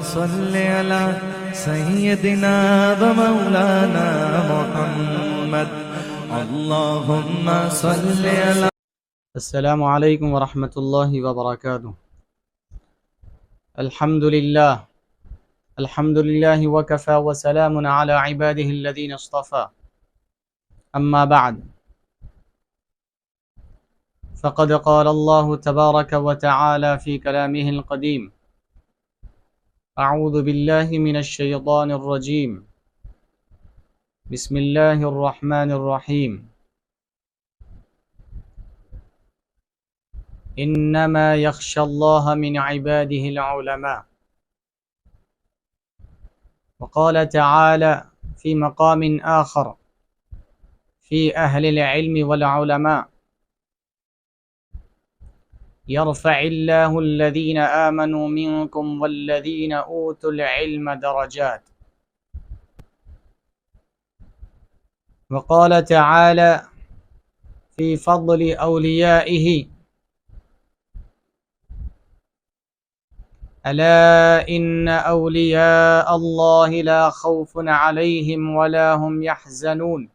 صل على سيدنا ومولانا محمد اللهم صل على. السلام علیکم ورحمۃ اللہ وبرکاتہ. الحمد للہ وکفى وسلام علی عباده الذین اصطفى. اما بعد فقد قال اللہ تبارک وتعالى في كلامه القدیم: اعوذ باللہ من الشیطان الرجیم بسم اللہ الرحمن الرحیم. انما يخشى الله من عباده العلماء. وقال تعالى في مقام آخر في أهل العلم والعلماء: يرفع الله الذين آمنوا منكم والذين أوتوا العلم درجات. وقال تعالى في فضل أوليائه: ألا إن أولياء الله لا خوف عليهم ولا هم يحزنون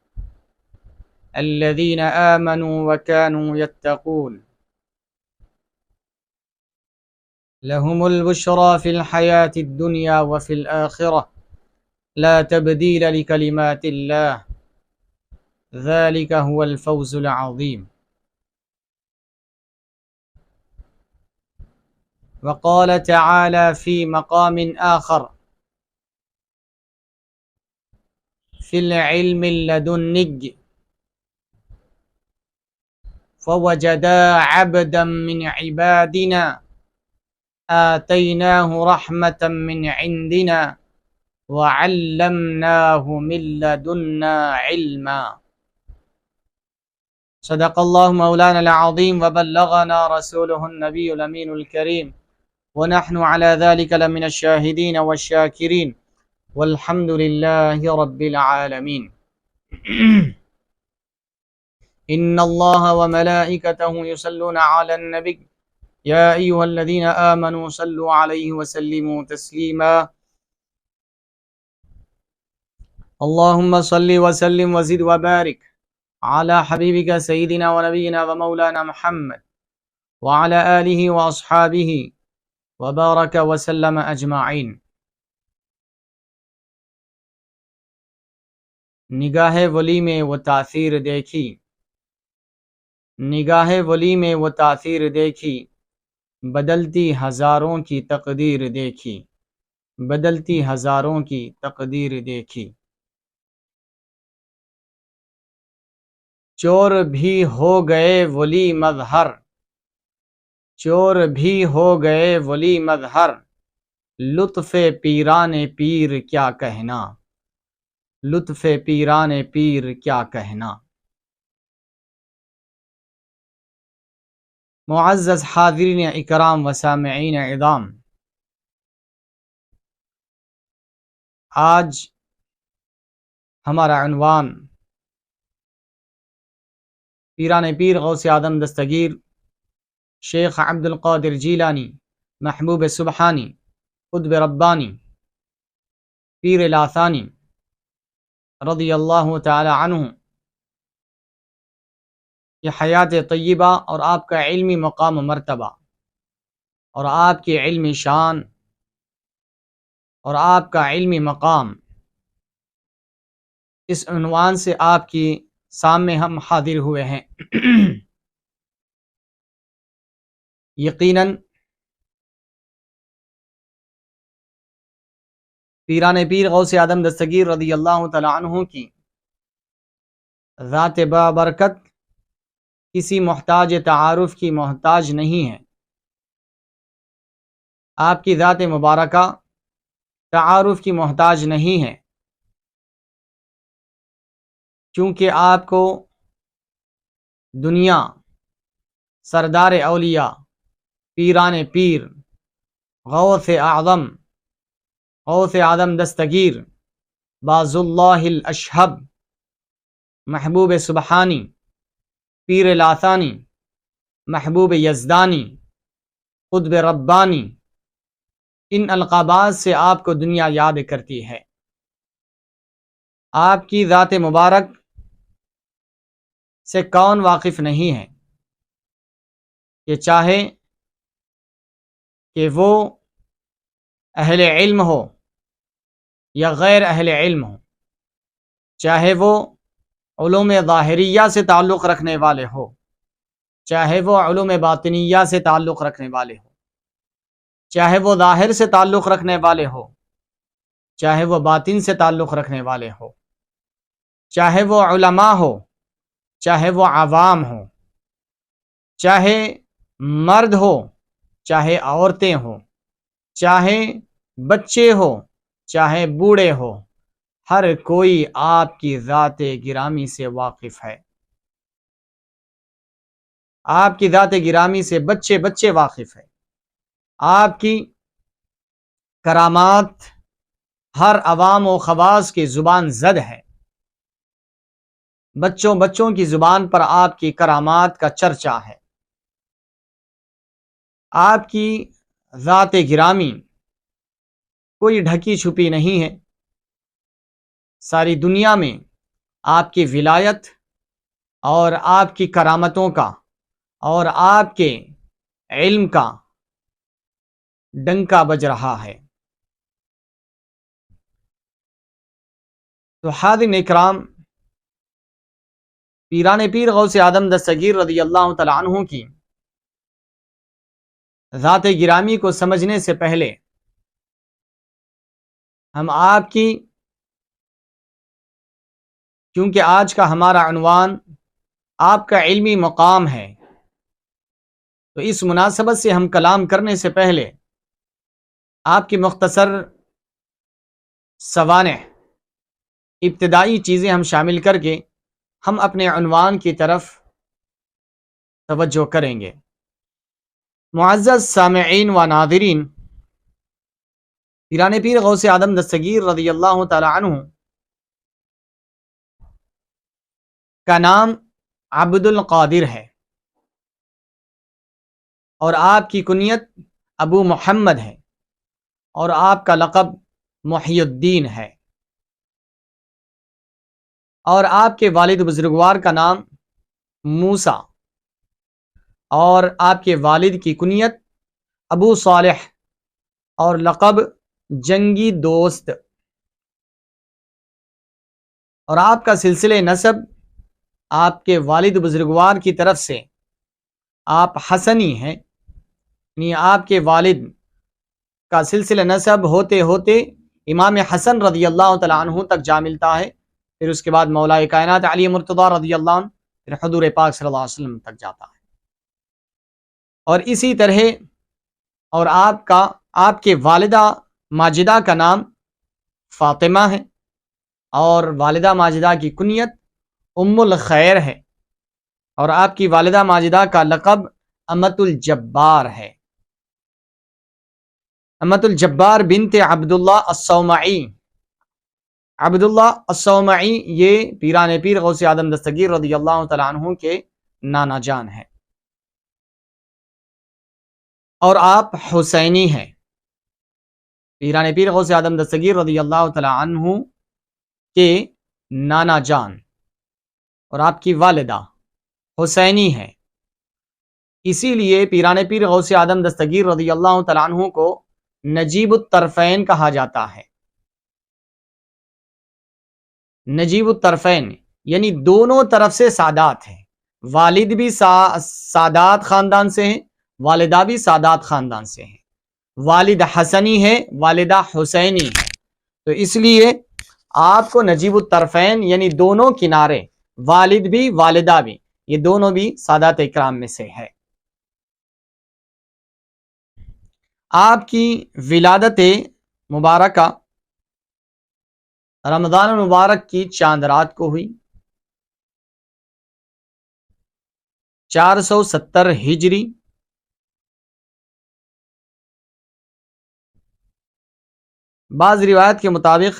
الذين آمنوا وكانوا يتقون لهم البشرى في الحياة الدنيا وفي الآخرة لا تبديل لكلمات الله ذلك هو الفوز العظيم. وقال تعالى في مقام آخر في العلم اللدني: فوجدا عبدا من عبادنا آتيناه رحمة من عندنا وعلمناه من لدنا علما. صدق الله مولانا العظيم وبلغنا رسوله النبي الأمين الكريم ونحن على ذلك لمن الشاهدين والشاكرين والحمد لله رب العالمين. إن الله وملائكته يصلون على النبي يا أيها الذين آمنوا صلوا عليه وسلموا تسليما. اللهم صل وسلم وزد وبارك على حبيبك سيدنا ونبينا ومولانا محمد وعلى آله وأصحابه وبارك وسلم أجمعين. نگاہ ولی میں وہ تاثیر دیکھی، نگاہ ولی میں وہ تاثیر دیکھی، بدلتی ہزاروں کی تقدیر دیکھی، بدلتی ہزاروں کی تقدیر دیکھی. چور بھی ہو گئے ولی مظہر، چور بھی ہو گئے ولی مظہر، لطف پیران پیر کیا کہنا، لطف پیران پیر کیا کہنا. معزز حاضرین اکرام و سامعین اعظام، آج ہمارا عنوان پیران پیر غوث اعظم دستگیر شیخ عبد القادر جیلانی محبوب سبحانی قطب ربانی پیر لاثانی رضی اللہ تعالی عنہ کی حیات طیبہ اور آپ کا علمی مقام و مرتبہ اور آپ کی علمی شان اور آپ کا علمی مقام، اس عنوان سے آپ کی سامنے ہم حاضر ہوئے ہیں. یقیناً پیران پیر غوث اعظم دستگیر رضی اللہ تعالی عنہ کی ذات بابرکت کسی محتاج تعارف کی محتاج نہیں ہے. آپ کی ذات مبارکہ تعارف کی محتاج نہیں ہے، کیونکہ آپ کو دنیا سردار اولیاء پیران پیر غوث اعظم دستگیر باز اللہ الاشہب محبوب سبحانی پیر لاثانی محبوب یزدانی قطب ربانی ان القابات سے آپ کو دنیا یاد کرتی ہے۔ آپ کی ذات مبارک سے کون واقف نہیں ہے کہ چاہے کہ وہ اہل علم ہو یا غیر اہل علم ہو، چاہے وہ علوم ظاہریہ سے تعلق رکھنے والے ہو، چاہے وہ علوم باطنیہ سے تعلق رکھنے والے ہو، چاہے وہ ظاہر سے تعلق رکھنے والے ہو، چاہے وہ باطن سے تعلق رکھنے والے ہو، چاہے وہ علماء ہو، چاہے وہ عوام ہو، چاہے مرد ہو، چاہے عورتیں ہوں، چاہے بچے ہو، چاہے بوڑھے ہو، ہر کوئی آپ کی ذات گرامی سے واقف ہے۔ آپ کی ذات گرامی سے بچے بچے واقف ہے۔ آپ کی کرامات ہر عوام و خواص کی زبان زد ہے۔ بچوں بچوں کی زبان پر آپ کی کرامات کا چرچا ہے۔ آپ کی ذات گرامی کوئی ڈھکی چھپی نہیں ہے۔ ساری دنیا میں آپ کی ولایت اور آپ کی کرامتوں کا اور آپ کے علم کا ڈنکا بج رہا ہے۔ تو حاضرین اکرام، پیران پیر غوث اعظم دستگیر رضی اللہ تعالی عنہ کی ذات گرامی کو سمجھنے سے پہلے ہم آپ کی، کیونکہ آج کا ہمارا عنوان آپ کا علمی مقام ہے، تو اس مناسبت سے ہم کلام کرنے سے پہلے آپ کی مختصر سوانح، ابتدائی چیزیں ہم شامل کر کے ہم اپنے عنوان کی طرف توجہ کریں گے۔ معزز سامعین و ناظرین، پیران پیر غوث اعظم دستگیر رضی اللہ تعالی عنہ کا نام عبد القادر ہے اور آپ کی کنیت ابو محمد ہے اور آپ کا لقب محی الدین ہے، اور آپ کے والد بزرگوار کا نام موسیٰ اور آپ کے والد کی کنیت ابو صالح اور لقب جنگی دوست، اور آپ کا سلسلہ نسب آپ کے والد بزرگوار کی طرف سے آپ حسنی ہیں، یعنی آپ کے والد کا سلسلہ نسب ہوتے ہوتے امام حسن رضی اللہ تعالیٰ عنہ تک جا ملتا ہے، پھر اس کے بعد مولا کائنات علی مرتضیٰ رضی اللہ عنہ، پھر حضور پاک صلی اللہ علیہ وسلم تک جاتا ہے۔ اور اسی طرح اور آپ کے والدہ ماجدہ کا نام فاطمہ ہے اور والدہ ماجدہ کی کنیت ام الخیر ہے، اور آپ کی والدہ ماجدہ کا لقب امت الجبار ہے، امت الجبار بنت عبداللہ الصومعی۔ عبداللہ الصومعی یہ پیران پیر غوث اعظم دستگیر رضی اللہ تعالیٰ عنہ کے نانا جان ہیں، اور آپ حسینی ہیں۔ پیران پیر غوث اعظم دستگیر رضی اللہ تعالیٰ عنہ کے نانا جان اور آپ کی والدہ حسینی ہے، اسی لیے پیران پیر غوث اعظم دستگیر رضی اللہ تعالیٰ عنہ کو نجیب الطرفین کہا جاتا ہے۔ نجیب الطرفین یعنی دونوں طرف سے سادات ہیں، والد بھی سادات خاندان سے ہیں، والدہ بھی سادات خاندان سے ہیں، والد حسنی ہے، والدہ حسینی ہے، تو اس لیے آپ کو نجیب الطرفین یعنی دونوں کنارے، والد بھی والدہ بھی، یہ دونوں بھی سادات اکرام میں سے ہے۔ آپ کی ولادت مبارکہ رمضان المبارک کی چاند رات کو ہوئی، 470 ہجری، بعض روایت کے مطابق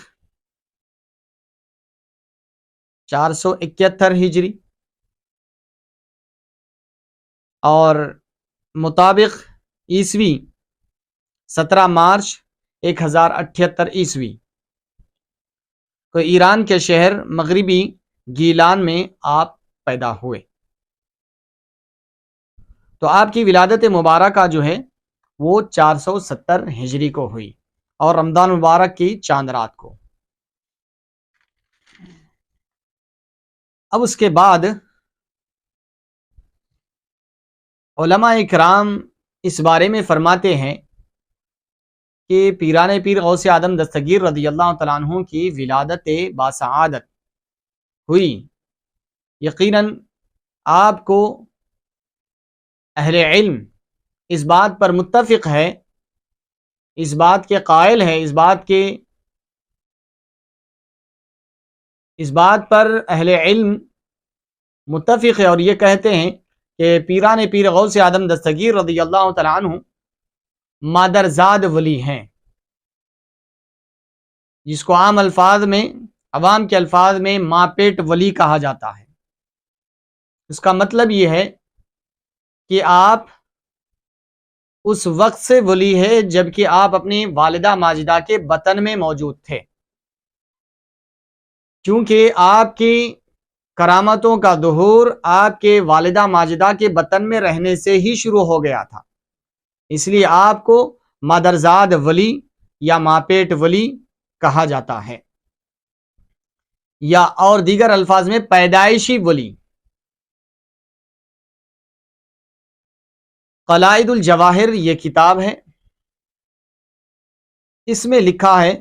471 ہجری، اور مطابق عیسوی 17 مارچ 1078 عیسوی کو ایران کے شہر مغربی گیلان میں آپ پیدا ہوئے۔ تو آپ کی ولادت مبارکہ جو ہے وہ 470 ہجری کو ہوئی اور رمضان مبارک کی چاند رات کو۔ اب اس کے بعد علماء اکرام اس بارے میں فرماتے ہیں کہ پیران پیر غوث اعظم دستگیر رضی اللہ تعالیٰ عنہ کی ولادت باسعادت ہوئی۔ یقیناً آپ کو اہل علم اس بات پر متفق ہے، اس بات کے قائل ہے، اس بات پر اہل علم متفق ہے اور یہ کہتے ہیں کہ پیران پیر غوث اعظم دستگیر رضی اللہ تعالیٰ عنہ مادرزاد ولی ہیں، جس کو عوام کے الفاظ میں ماں پیٹ ولی کہا جاتا ہے۔ اس کا مطلب یہ ہے کہ آپ اس وقت سے ولی ہے جبکہ آپ اپنی والدہ ماجدہ کے بطن میں موجود تھے، کیونکہ آپ کی کرامتوں کا ظہور آپ کے والدہ ماجدہ کے بطن میں رہنے سے ہی شروع ہو گیا تھا، اس لیے آپ کو مادرزاد ولی یا ماپیٹ ولی کہا جاتا ہے، یا اور دیگر الفاظ میں پیدائشی ولی۔ قلائد الجواہر یہ کتاب ہے، اس میں لکھا ہے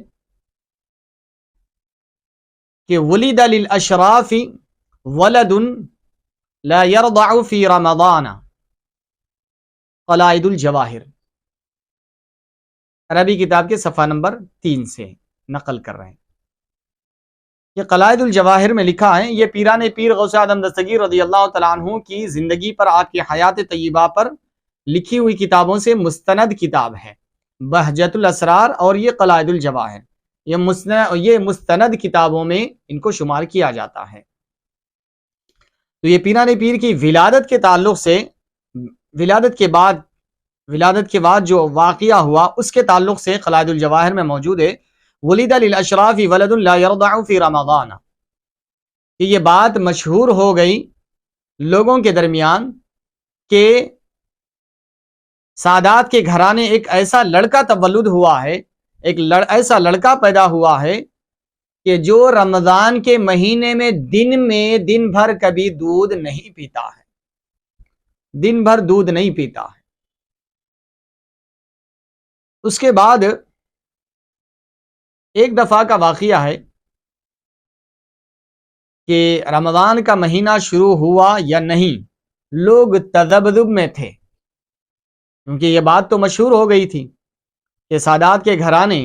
کہ ولد للاشراف ولد لا يرضع فی رمضان، قلائد الجواہر عربی کتاب کے صفحہ نمبر 3 سے نقل کر رہے ہیں۔ یہ قلائد الجواہر میں لکھا ہے، یہ پیران پیر غوث اعظم دستگیر رضی اللہ تعالیٰ عنہ کی زندگی پر، آپ کی حیات طیبہ پر لکھی ہوئی کتابوں سے مستند کتاب ہے، بہجت الاسرار اور یہ قلائد الجواہر، یہ مستند کتابوں میں ان کو شمار کیا جاتا ہے۔ تو یہ پیران پیر کی ولادت کے تعلق سے، ولادت کے بعد جو واقعہ ہوا اس کے تعلق سے قلائد الجواہر میں موجود ہے، ولد للاشراف ولد لا يرضع فی رمضان، کہ یہ بات مشہور ہو گئی لوگوں کے درمیان کہ سادات کے گھرانے ایک ایسا لڑکا تولد ہوا ہے، ایسا لڑکا پیدا ہوا ہے کہ جو رمضان کے مہینے میں دن بھر کبھی دودھ نہیں پیتا ہے، دن بھر دودھ نہیں پیتا ہے۔ اس کے بعد ایک دفعہ کا واقعہ ہے کہ رمضان کا مہینہ شروع ہوا یا نہیں، لوگ تذبذب میں تھے، کیونکہ یہ بات تو مشہور ہو گئی تھی کہ سادات کے گھرانے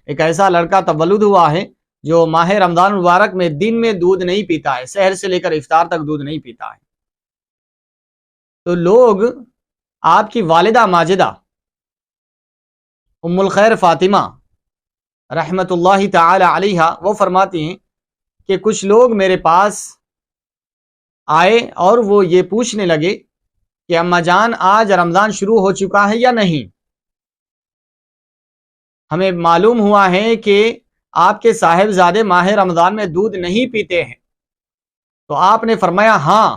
ایک ایسا لڑکا تولد ہوا ہے جو ماہ رمضان مبارک میں دن میں دودھ نہیں پیتا ہے، سحر سے لے کر افطار تک دودھ نہیں پیتا ہے۔ تو لوگ آپ کی والدہ ماجدہ ام الخیر فاطمہ رحمت اللہ تعالی علیہا وہ فرماتی ہیں کہ کچھ لوگ میرے پاس آئے اور وہ یہ پوچھنے لگے کہ اماں جان آج رمضان شروع ہو چکا ہے یا نہیں؟ ہمیں معلوم ہوا ہے کہ آپ کے صاحبزادے ماہ رمضان میں دودھ نہیں پیتے ہیں۔ تو آپ نے فرمایا ہاں،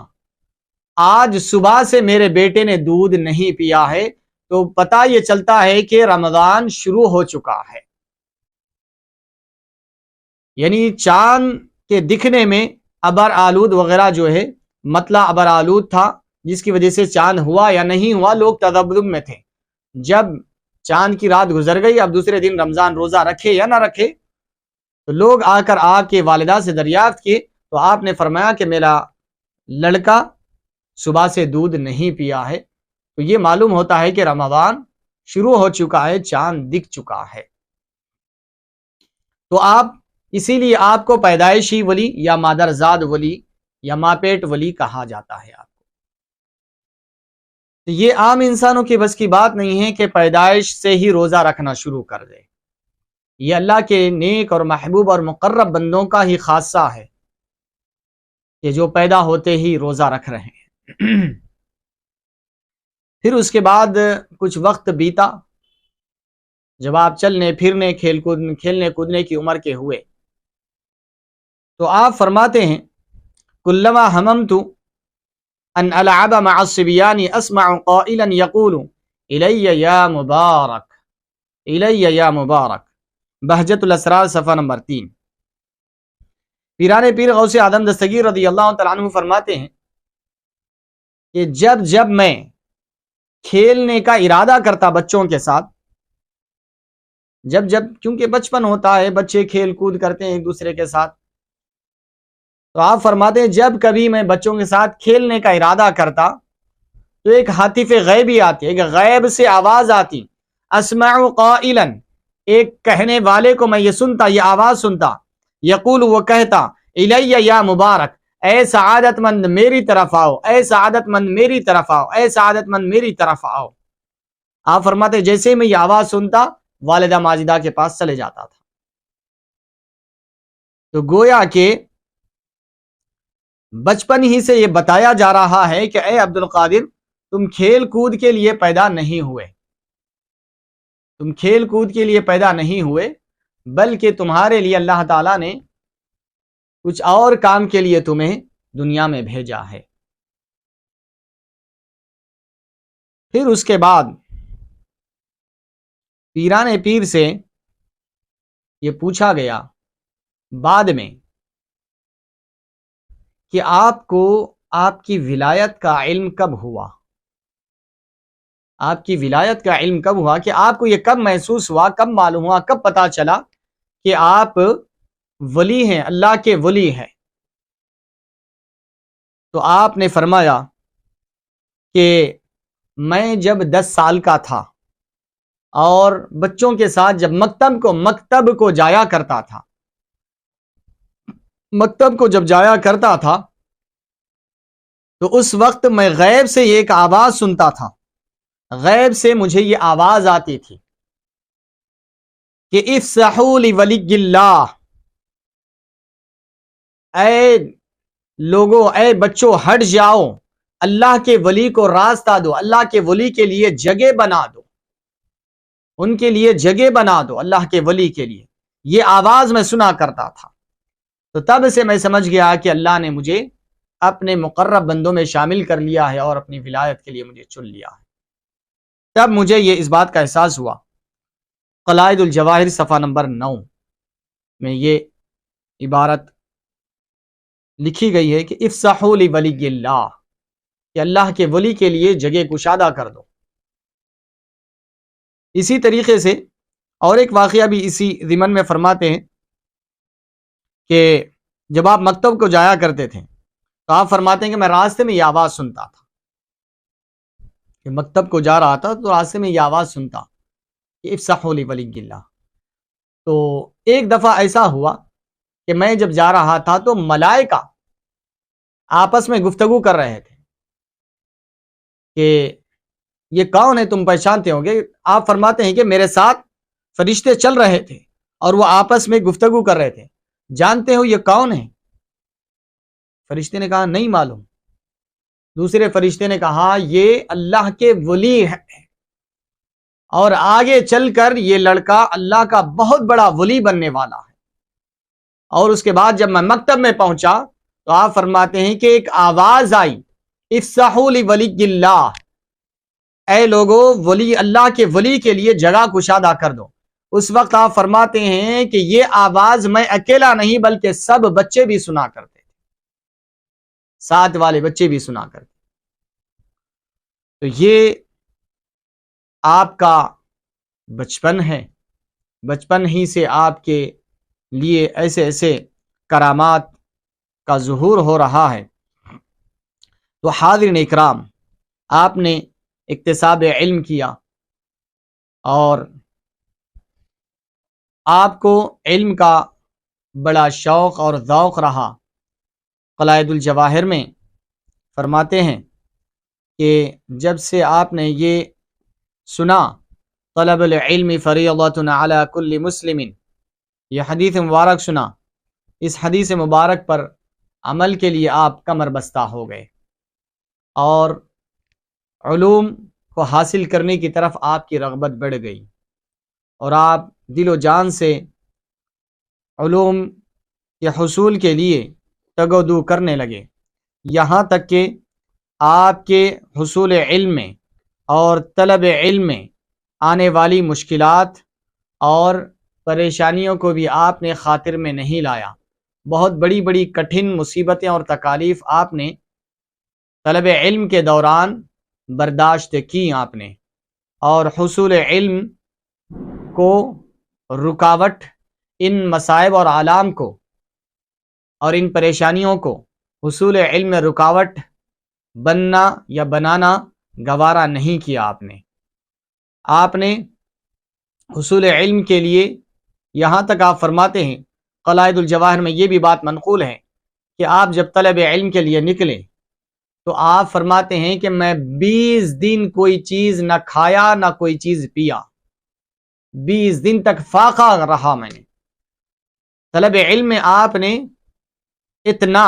آج صبح سے میرے بیٹے نے دودھ نہیں پیا ہے، تو پتہ یہ چلتا ہے کہ رمضان شروع ہو چکا ہے۔ یعنی چاند کے دکھنے میں ابر آلود وغیرہ جو ہے، مطلع ابر آلود تھا، جس کی وجہ سے چاند ہوا یا نہیں ہوا لوگ تذبذب میں تھے۔ جب چاند کی رات گزر گئی، اب دوسرے دن رمضان روزہ رکھے یا نہ رکھے، تو لوگ آ کر آپ کے والدہ سے دریافت کیے، تو آپ نے فرمایا کہ میرا لڑکا صبح سے دودھ نہیں پیا ہے، تو یہ معلوم ہوتا ہے کہ رمضان شروع ہو چکا ہے، چاند دکھ چکا ہے۔ تو اسی لیے آپ کو پیدائشی ولی یا مادرزاد ولی یا ماپیٹ ولی کہا جاتا ہے۔ آپ کو یہ عام انسانوں کی بس کی بات نہیں ہے کہ پیدائش سے ہی روزہ رکھنا شروع کر دے، یہ اللہ کے نیک اور محبوب اور مقرب بندوں کا ہی خاصہ ہے کہ جو پیدا ہوتے ہی روزہ رکھ رہے ہیں۔ پھر اس کے بعد کچھ وقت بیتا جب آپ چلنے پھرنے کھیلنے کودنے کی عمر کے ہوئے تو آپ فرماتے ہیں کلما ہممت ان العب مع الصبیان اسمع قائلا یقول الی یا مبارک الی یا مبارک، بہجت الاسرار صفحہ نمبر 3۔ پیران پیر غوث اعظم دستگیر رضی اللہ تعالیٰ عنہ فرماتے ہیں کہ جب میں کھیلنے کا ارادہ کرتا بچوں کے ساتھ، جب کیونکہ بچپن ہوتا ہے، بچے کھیل کود کرتے ہیں ایک دوسرے کے ساتھ، تو آپ فرماتے ہیں جب کبھی میں بچوں کے ساتھ کھیلنے کا ارادہ کرتا تو ایک ہاتف غیبی آتی، ایک غیب سے آواز آتی، اسمع قائلا، ایک کہنے والے کو میں یہ سنتا، یہ آواز سنتا، یقول، وہ کہتا، الی یا مبارک، اے سعادت مند میری طرف آؤ، اے سعادت مند میری طرف آؤ، اے سعادت مند میری طرف آؤ۔ آپ فرماتے جیسے میں یہ آواز سنتا والدہ ماجدہ کے پاس چلے جاتا تھا۔ تو گویا کہ بچپن ہی سے یہ بتایا جا رہا ہے کہ اے عبد القادر، تم کھیل کود کے لیے پیدا نہیں ہوئے، تم کھیل کود کے لیے پیدا نہیں ہوئے، بلکہ تمہارے لیے اللہ تعالیٰ نے کچھ اور کام کے لیے تمہیں دنیا میں بھیجا ہے۔ پھر اس کے بعد پیران پیر سے یہ پوچھا گیا بعد میں کہ آپ کو آپ کی ولایت کا علم کب ہوا، آپ کی ولایت کا علم کب ہوا، کہ آپ کو یہ کب محسوس ہوا، کب معلوم ہوا، کب پتا چلا کہ آپ ولی ہیں، اللہ کے ولی ہیں؟ تو آپ نے فرمایا کہ میں جب 10 سال کا تھا اور بچوں کے ساتھ جب مکتب کو جایا کرتا تھا، مکتب کو جب جایا کرتا تھا تو اس وقت میں غیب سے ایک آواز سنتا تھا، غیب سے مجھے یہ آواز آتی تھی کہ افسحوا لولی اللہ، اے لوگوں، اے بچوں، ہٹ جاؤ، اللہ کے ولی کو راستہ دو، اللہ کے ولی کے لیے جگہ بنا دو، ان کے لیے جگہ بنا دو، اللہ کے ولی کے لیے۔ یہ آواز میں سنا کرتا تھا، تو تب سے میں سمجھ گیا کہ اللہ نے مجھے اپنے مقرب بندوں میں شامل کر لیا ہے اور اپنی ولایت کے لیے مجھے چن لیا ہے۔ تب مجھے یہ اس بات کا احساس ہوا۔ قلائد الجواہر صفحہ نمبر 9 میں یہ عبارت لکھی گئی ہے کہ افسحوا لولی اللہ، کہ اللہ کے ولی کے لیے جگہ کشادہ کر دو۔ اسی طریقے سے اور ایک واقعہ بھی اسی ضمن میں فرماتے ہیں کہ جب آپ مکتب کو جایا کرتے تھے تو آپ فرماتے ہیں کہ میں راستے میں یہ آواز سنتا تھا، کہ مکتب کو جا رہا تھا تو راستے میں یہ آواز سنتا کہ افسحوا لولی اللہ۔ تو ایک دفعہ ایسا ہوا کہ میں جب جا رہا تھا تو ملائکہ آپس میں گفتگو کر رہے تھے کہ یہ کون ہے، تم پہچانتے ہوں گے۔ آپ فرماتے ہیں کہ میرے ساتھ فرشتے چل رہے تھے اور وہ آپس میں گفتگو کر رہے تھے، جانتے ہو یہ کون ہے؟ فرشتے نے کہا نہیں معلوم۔ دوسرے فرشتے نے کہا یہ اللہ کے ولی ہے، اور آگے چل کر یہ لڑکا اللہ کا بہت بڑا ولی بننے والا ہے۔ اور اس کے بعد جب میں مکتب میں پہنچا تو آپ فرماتے ہیں کہ ایک آواز آئی، افسحوا لولی اللہ، اے لوگو، ولی اللہ کے ولی کے لیے جگہ کشادہ کر دو۔ اس وقت آپ فرماتے ہیں کہ یہ آواز میں اکیلا نہیں بلکہ سب بچے بھی سنا کرتے تھے، ساتھ والے بچے بھی سنا کرتے۔ تو یہ آپ کا بچپن ہے، بچپن ہی سے آپ کے لیے ایسے ایسے کرامات کا ظہور ہو رہا ہے۔ تو حاضرین اکرام، آپ نے اکتساب علم کیا اور آپ کو علم کا بڑا شوق اور ذوق رہا۔ قلائد الجواہر میں فرماتے ہیں کہ جب سے آپ نے یہ سنا طلب العلم فریضۃ علی کل مسلم، یہ حدیث مبارک سنا، اس حدیث مبارک پر عمل کے لیے آپ کمر بستہ ہو گئے اور علوم کو حاصل کرنے کی طرف آپ کی رغبت بڑھ گئی۔ اور آپ دل و جان سے علوم کے حصول کے لیے تگ و دو کرنے لگے، یہاں تک کہ آپ کے حصول علم میں اور طلب علم میں آنے والی مشکلات اور پریشانیوں کو بھی آپ نے خاطر میں نہیں لایا۔ بہت بڑی بڑی کٹھن مصیبتیں اور تکالیف آپ نے طلب علم کے دوران برداشت کی آپ نے، اور حصول علم کو رکاوٹ، ان مصائب اور آلام کو اور ان پریشانیوں کو حصول علم میں رکاوٹ بننا یا بنانا گوارا نہیں کیا آپ نے حصول علم کے لیے، یہاں تک آپ فرماتے ہیں قلائد الجواہر میں یہ بھی بات منقول ہے کہ آپ جب طلب علم کے لیے نکلے تو آپ فرماتے ہیں کہ میں 20 دن کوئی چیز نہ کھایا نہ کوئی چیز پیا، 20 دن تک فاقہ رہا میں نے۔ طلب علم میں آپ نے اتنا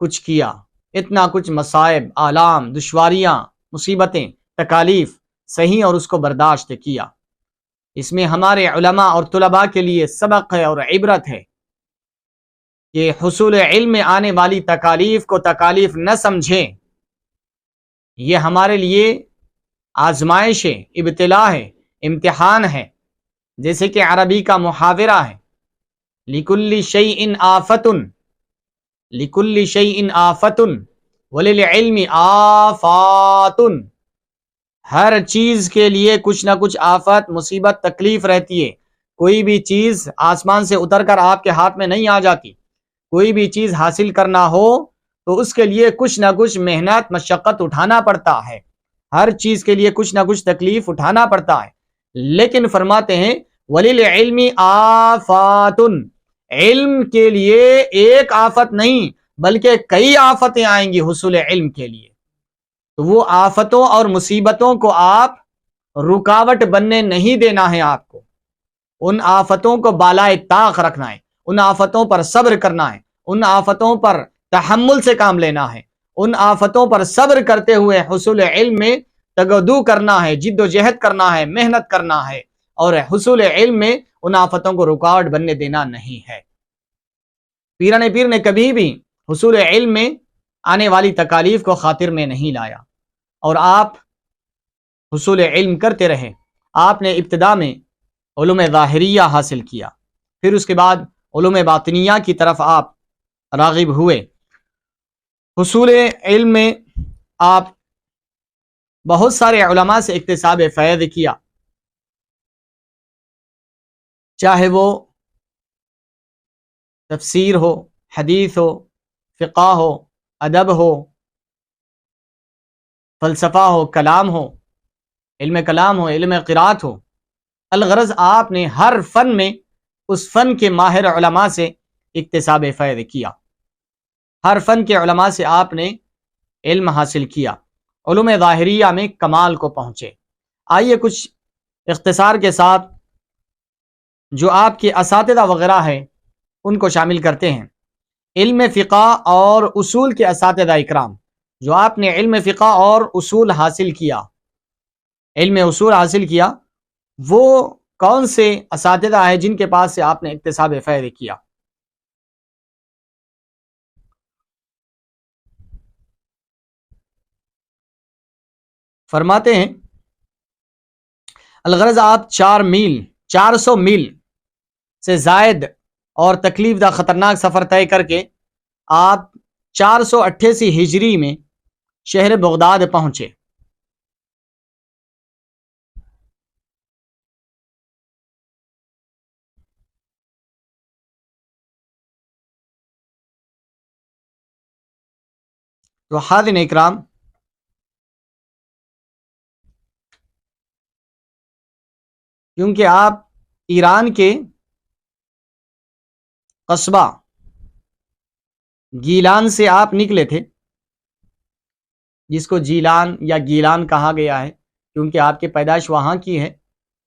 کچھ کیا، اتنا کچھ مصائب، آلام، دشواریاں، مصیبتیں، تکالیف صحیح اور اس کو برداشت کیا۔ اس میں ہمارے علماء اور طلباء کے لیے سبق ہے اور عبرت ہے کہ حصول علم میں آنے والی تکالیف کو تکالیف نہ سمجھیں، یہ ہمارے لیے آزمائش ہے، ابتلا ہے، امتحان ہے۔ جیسے کہ عربی کا محاورہ ہے لِكُلِّ شَيْءٍ آفَةٌ، لِكُلِّ شَيْءٍ آفَةٌ وَلِلْعِلْمِ آفَاتٌ، ہر چیز کے لیے کچھ نہ کچھ آفت، مصیبت، تکلیف رہتی ہے۔ کوئی بھی چیز آسمان سے اتر کر آپ کے ہاتھ میں نہیں آ جاتی۔ کوئی بھی چیز حاصل کرنا ہو تو اس کے لیے کچھ نہ کچھ محنت، مشقت اٹھانا پڑتا ہے، ہر چیز کے لیے کچھ نہ کچھ تکلیف اٹھانا پڑتا ہے۔ لیکن فرماتے ہیں وَلِلْعِلْمِ آفَاتٌ، علم کے لیے ایک آفت نہیں بلکہ کئی آفتیں آئیں گی حصول علم کے لیے۔ تو وہ آفتوں اور مصیبتوں کو آپ رکاوٹ بننے نہیں دینا ہے، آپ کو ان آفتوں کو بالائے طاق رکھنا ہے، ان آفتوں پر صبر کرنا ہے، ان آفتوں پر تحمل سے کام لینا ہے، ان آفتوں پر صبر کرتے ہوئے حصول علم میں تگدو کرنا ہے، جد و جہد کرنا ہے، محنت کرنا ہے، اور حصول علم میں ان آفتوں کو رکاوٹ بننے دینا نہیں ہے۔ پیران پیر نے کبھی بھی حصول علم میں آنے والی تکالیف کو خاطر میں نہیں لایا، اور آپ حصول علم کرتے رہے۔ آپ نے ابتدا میں علوم ظاہریہ حاصل کیا، پھر اس کے بعد علوم باطنیہ کی طرف آپ راغب ہوئے۔ حصول علم میں آپ بہت سارے علماء سے اکتساب فیض کیا، چاہے وہ تفسیر ہو، حدیث ہو، فقہ ہو، ادب ہو، فلسفہ ہو، کلام ہو، علم کلام ہو، علم قرات ہو۔ الغرض آپ نے ہر فن میں اس فن کے ماہر علماء سے اکتساب فیض کیا، ہر فن کے علماء سے آپ نے علم حاصل کیا، علوم ظاہریہ میں کمال کو پہنچے۔ آئیے کچھ اختصار کے ساتھ جو آپ کے اساتذہ وغیرہ ہیں ان کو شامل کرتے ہیں۔ علم فقہ اور اصول کے اساتذہ اکرام، جو آپ نے علم فقہ اور اصول حاصل کیا، علم اصول حاصل کیا، وہ کون سے اساتذہ ہیں جن کے پاس سے آپ نے اکتساب فیض کیا؟ فرماتے ہیں الغرض آپ 400 میل سے زائد اور تکلیف دہ خطرناک سفر طے کر کے آپ 488 ہجری میں شہر بغداد پہنچے۔ تو حاضرین اکرام، کیونکہ آپ ایران کے قصبہ گیلان سے آپ نکلے تھے، جس کو جیلان یا گیلان کہا گیا ہے کیونکہ آپ کی پیدائش وہاں کی ہے،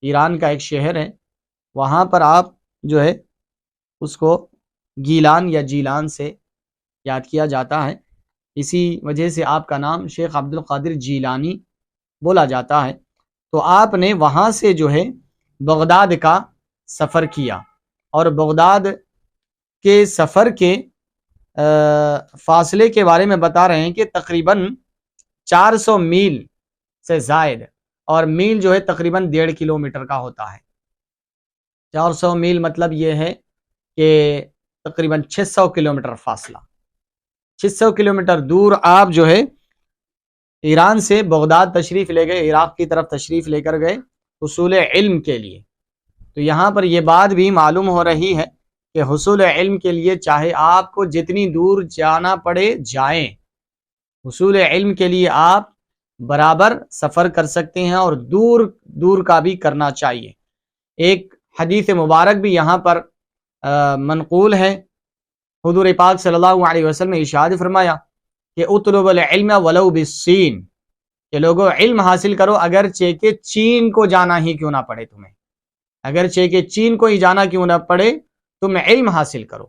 ایران کا ایک شہر ہے، وہاں پر آپ جو ہے اس کو گیلان یا جیلان سے یاد کیا جاتا ہے، اسی وجہ سے آپ کا نام شیخ عبد القادر جیلانی بولا جاتا ہے۔ تو آپ نے وہاں سے جو ہے بغداد کا سفر کیا، اور بغداد کے سفر کے فاصلے کے بارے میں بتا رہے ہیں کہ تقریباً 400 میل سے زائد، اور میل جو ہے تقریباً 1.5 کلومیٹر کا ہوتا ہے۔ 400 میل مطلب یہ ہے کہ تقریباً 600 کلومیٹر فاصلہ، 600 کلومیٹر دور آپ جو ہے ایران سے بغداد تشریف لے گئے، عراق کی طرف تشریف لے کر گئے حصول علم کے لیے۔ تو یہاں پر یہ بات بھی معلوم ہو رہی ہے کہ حصول علم کے لیے چاہے آپ کو جتنی دور جانا پڑے جائیں، حصول علم کے لیے آپ برابر سفر کر سکتے ہیں، اور دور دور کا بھی کرنا چاہیے۔ ایک حدیث مبارک بھی یہاں پر منقول ہے، حضور پاک صلی اللہ علیہ وسلم نے ارشاد فرمایا کہ اطلب العلم ولو بالصین، کہ لوگوں علم حاصل کرو اگرچہ کہ چین کو جانا ہی کیوں نہ پڑے تمہیں، اگرچہ کہ چین کو ہی جانا کیوں نہ پڑے تم علم حاصل کرو۔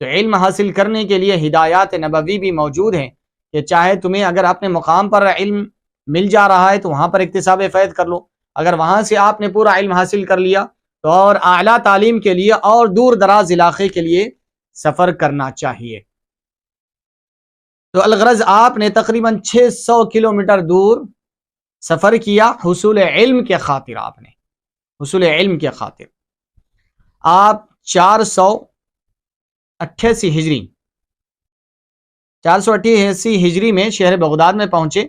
تو علم حاصل کرنے کے لیے ہدایات نبوی بھی موجود ہیں کہ چاہے تمہیں اگر اپنے مقام پر علم مل جا رہا ہے تو وہاں پر اکتساب فیض کر لو، اگر وہاں سے آپ نے پورا علم حاصل کر لیا تو اور اعلیٰ تعلیم کے لیے اور دور دراز علاقے کے لیے سفر کرنا چاہیے۔ تو الغرض آپ نے تقریباً 600 کلومیٹر دور سفر کیا حصول علم کے خاطر، آپ نے حصول علم کے خاطر آپ 488 ہجری میں شہر بغداد میں پہنچے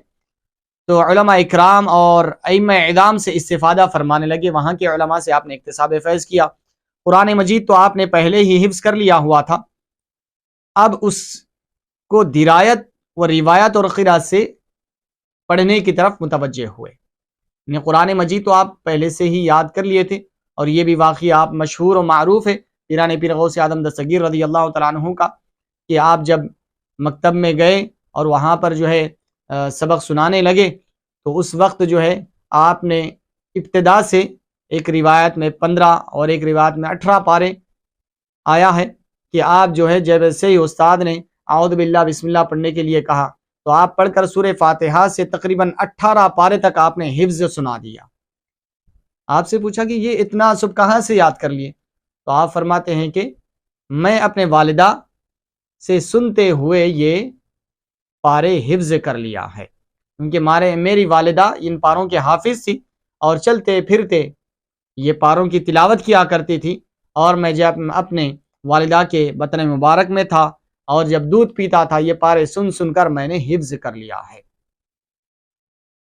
تو علماء اکرام اور ائمہ اعدام سے استفادہ فرمانے لگے۔ وہاں کے علماء سے آپ نے اکتساب فیض کیا۔ قرآن مجید تو آپ نے پہلے ہی حفظ کر لیا ہوا تھا، اب اس کو درایت و روایت اور قرأت سے پڑھنے کی طرف متوجہ ہوئے۔ یعنی قرآن مجید تو آپ پہلے سے ہی یاد کر لیے تھے، اور یہ بھی واقعہ آپ مشہور و معروف ہے پیران پیر غوث اعظم دستگیر رضی اللہ تعالیٰ عنہ کا، کہ آپ جب مکتب میں گئے اور وہاں پر جو ہے سبق سنانے لگے تو اس وقت جو ہے آپ نے ابتدا سے ایک روایت میں 15 اور ایک روایت میں 18 پارے آیا ہے کہ آپ جو ہے جب سے ہی استاد نے اعوذ باللہ بسم اللہ پڑھنے کے لیے کہا تو آپ پڑھ کر سورہ فاتحہ سے تقریباً 18 پارے تک آپ نے حفظ سنا دیا۔ آپ سے پوچھا کہ یہ اتنا سب کہاں سے یاد کر لیے؟ تو آپ فرماتے ہیں کہ میں اپنے والدہ سے سنتے ہوئے یہ پارے حفظ کر لیا ہے، کیونکہ میری والدہ ان پاروں کے حافظ تھی اور چلتے پھرتے یہ پاروں کی تلاوت کیا کرتی تھی، اور میں جب اپنے والدہ کے بطن مبارک میں تھا اور جب دودھ پیتا تھا یہ پارے سن سن کر میں نے حفظ کر لیا ہے۔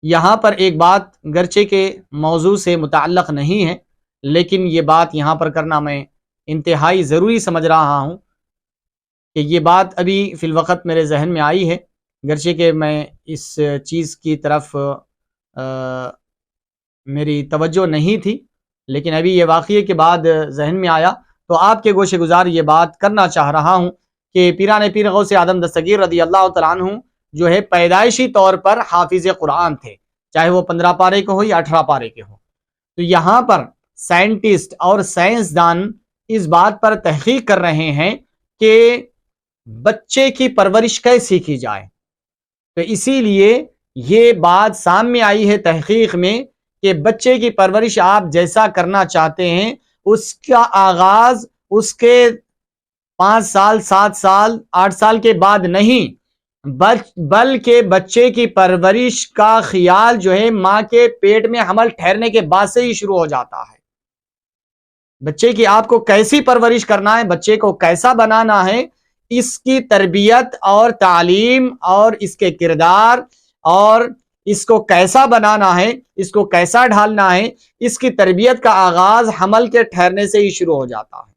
یہاں پر ایک بات گرچہ کے موضوع سے متعلق نہیں ہے، لیکن یہ بات یہاں پر کرنا میں انتہائی ضروری سمجھ رہا ہوں کہ یہ بات ابھی فی الوقت میرے ذہن میں آئی ہے، گرچہ کہ میں اس چیز کی طرف میری توجہ نہیں تھی، لیکن ابھی یہ واقعے کے بعد ذہن میں آیا تو آپ کے گوشے گزار یہ بات کرنا چاہ رہا ہوں کہ پیران پیر غوث اعظم دستگیر رضی اللہ تعالیٰ عنہ جو ہے پیدائشی طور پر حافظ قرآن تھے، چاہے وہ 15 پارے کے ہو یا 18 پارے کے ہو۔ تو یہاں پر سائنٹسٹ اور سائنسدان اس بات پر تحقیق کر رہے ہیں کہ بچے کی پرورش کیسی کی جائے، تو اسی لیے یہ بات سامنے آئی ہے تحقیق میں کہ بچے کی پرورش آپ جیسا کرنا چاہتے ہیں اس کا آغاز اس کے 5 سال 7 سال 8 سال کے بعد نہیں، بلکہ بچے کی پرورش کا خیال جو ہے ماں کے پیٹ میں حمل ٹھہرنے کے بعد سے ہی شروع ہو جاتا ہے۔ بچے کی آپ کو کیسی پرورش کرنا ہے، بچے کو کیسا بنانا ہے، اس کی تربیت اور تعلیم اور اس کے کردار اور اس کو کیسا بنانا ہے، اس کو کیسا ڈھالنا ہے، اس کی تربیت کا آغاز حمل کے ٹھہرنے سے ہی شروع ہو جاتا ہے۔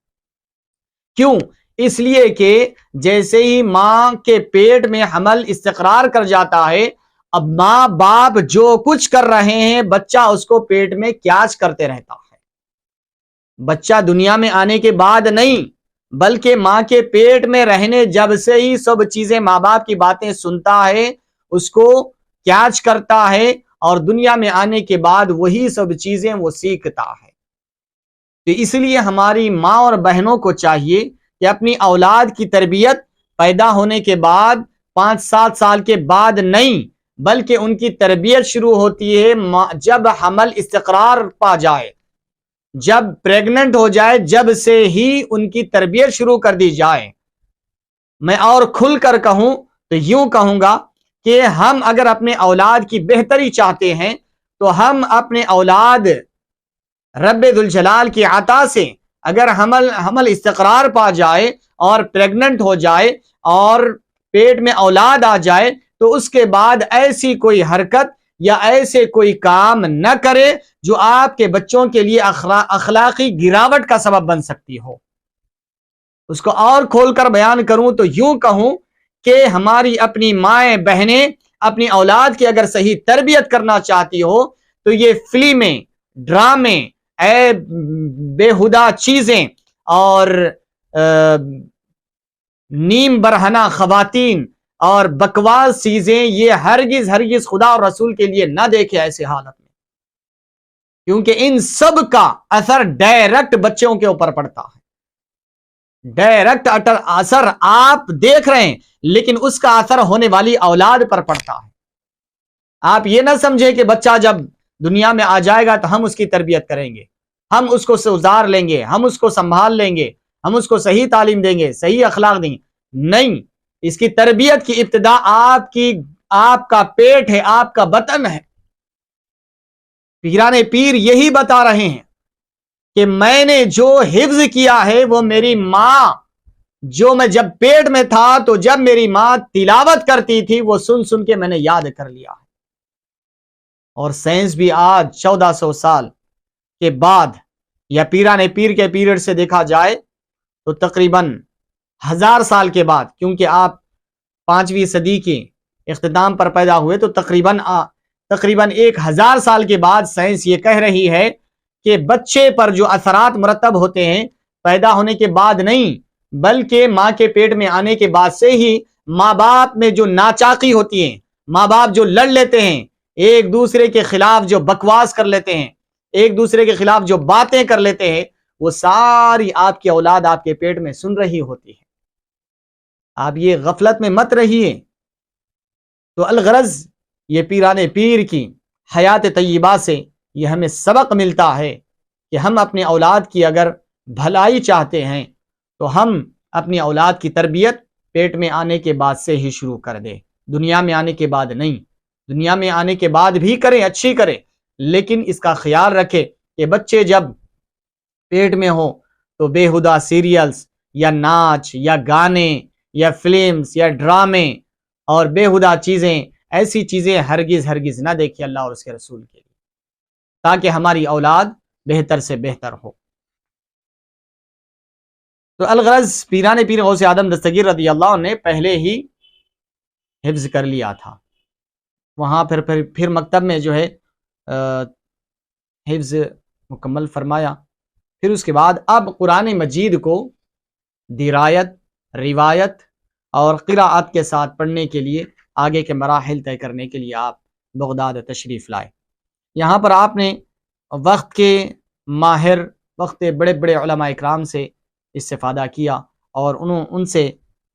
کیوں؟ اس لیے کہ جیسے ہی ماں کے پیٹ میں حمل استقرار کر جاتا ہے، اب ماں باپ جو کچھ کر رہے ہیں بچہ اس کو پیٹ میں کیچ کرتے رہتا ہے۔ بچہ دنیا میں آنے کے بعد نہیں بلکہ ماں کے پیٹ میں رہنے جب سے ہی سب چیزیں ماں باپ کی باتیں سنتا ہے، اس کو کیچ کرتا ہے، اور دنیا میں آنے کے بعد وہی سب چیزیں وہ سیکھتا ہے۔ تو اس لیے ہماری ماں اور بہنوں کو چاہیے کہ اپنی اولاد کی تربیت پیدا ہونے کے بعد 5-7 سال کے بعد نہیں بلکہ ان کی تربیت شروع ہوتی ہے جب حمل استقرار پا جائے، جب پریگننٹ ہو جائے جب سے ہی ان کی تربیت شروع کر دی جائے۔ میں اور کھل کر کہوں تو یوں کہوں گا کہ ہم اگر اپنے اولاد کی بہتری چاہتے ہیں تو ہم اپنے اولاد رب ذوالجلال کی عطا سے اگر حمل استقرار پا جائے اور پریگننٹ ہو جائے اور پیٹ میں اولاد آ جائے تو اس کے بعد ایسی کوئی حرکت یا ایسے کوئی کام نہ کرے جو آپ کے بچوں کے لیے اخلاقی گراوٹ کا سبب بن سکتی ہو۔ اس کو اور کھول کر بیان کروں تو یوں کہوں کہ ہماری اپنی مائیں بہنیں اپنی اولاد کی اگر صحیح تربیت کرنا چاہتی ہو تو یہ فلمیں، ڈرامے، بےہودہ چیزیں اور نیم برہنہ خواتین اور بکواس چیزیں یہ ہرگز خدا اور رسول کے لیے نہ دیکھے ایسے حالت میں، کیونکہ ان سب کا اثر ڈائریکٹ بچوں کے اوپر پڑتا ہے۔ ڈائریکٹ اثر آپ دیکھ رہے ہیں لیکن اس کا اثر ہونے والی اولاد پر پڑتا ہے۔ آپ یہ نہ سمجھے کہ بچہ جب دنیا میں آ جائے گا تو ہم اس کی تربیت کریں گے، ہم اس کو سوزار لیں گے، ہم اس کو سنبھال لیں گے، ہم اس کو صحیح تعلیم دیں گے، صحیح اخلاق دیں گے۔ نہیں، اس کی تربیت کی ابتدا آپ کا پیٹ ہے، آپ کا بطن ہے۔ پیران پیر یہی بتا رہے ہیں کہ میں نے جو حفظ کیا ہے وہ میری ماں، جو میں جب پیٹ میں تھا تو جب میری ماں تلاوت کرتی تھی وہ سن سن کے میں نے یاد کر لیا ہے۔ اور سائنس بھی آج 1400 سال کے بعد یا پیران پیر کے پیریڈ سے دیکھا جائے تو تقریباً 1000 سال کے بعد، کیونکہ آپ 5ویں صدی کے اختتام پر پیدا ہوئے تو تقریباً 1000 سال کے بعد سائنس یہ کہہ رہی ہے کہ بچے پر جو اثرات مرتب ہوتے ہیں پیدا ہونے کے بعد نہیں بلکہ ماں کے پیٹ میں آنے کے بعد سے ہی ماں باپ میں جو ناچاقی ہوتی ہے، ماں باپ جو لڑ لیتے ہیں، ایک دوسرے کے خلاف جو بکواس کر لیتے ہیں، ایک دوسرے کے خلاف جو باتیں کر لیتے ہیں، وہ ساری آپ کی اولاد آپ کے پیٹ میں سن رہی ہوتی ہے۔ آپ یہ غفلت میں مت رہیے۔ تو الغرض یہ پیران پیر کی حیات طیبہ سے یہ ہمیں سبق ملتا ہے کہ ہم اپنے اولاد کی اگر بھلائی چاہتے ہیں تو ہم اپنی اولاد کی تربیت پیٹ میں آنے کے بعد سے ہی شروع کر دیں، دنیا میں آنے کے بعد نہیں۔ دنیا میں آنے کے بعد بھی کریں، اچھی کریں، لیکن اس کا خیال رکھے کہ بچے جب پیٹ میں ہو تو بےہودہ سیریلز یا ناچ یا گانے یا فلمز یا ڈرامے اور بےہودہ چیزیں، ایسی چیزیں ہرگز نہ دیکھیں اللہ اور اس کے رسول کے لیے، تاکہ ہماری اولاد بہتر سے بہتر ہو۔ تو الغرض پیران پیر غوث اعظم دستگیر رضی اللہ عنہ نے پہلے ہی حفظ کر لیا تھا، وہاں پھر مکتب میں جو ہے حفظ مکمل فرمایا۔ پھر اس کے بعد اب قرآن مجید کو درایت، روایت اور قراءت کے ساتھ پڑھنے کے لیے آگے کے مراحل طے کرنے کے لیے آپ بغداد تشریف لائے۔ یہاں پر آپ نے وقت کے ماہر، وقت کے بڑے بڑے علماء اکرام سے استفادہ کیا اور ان سے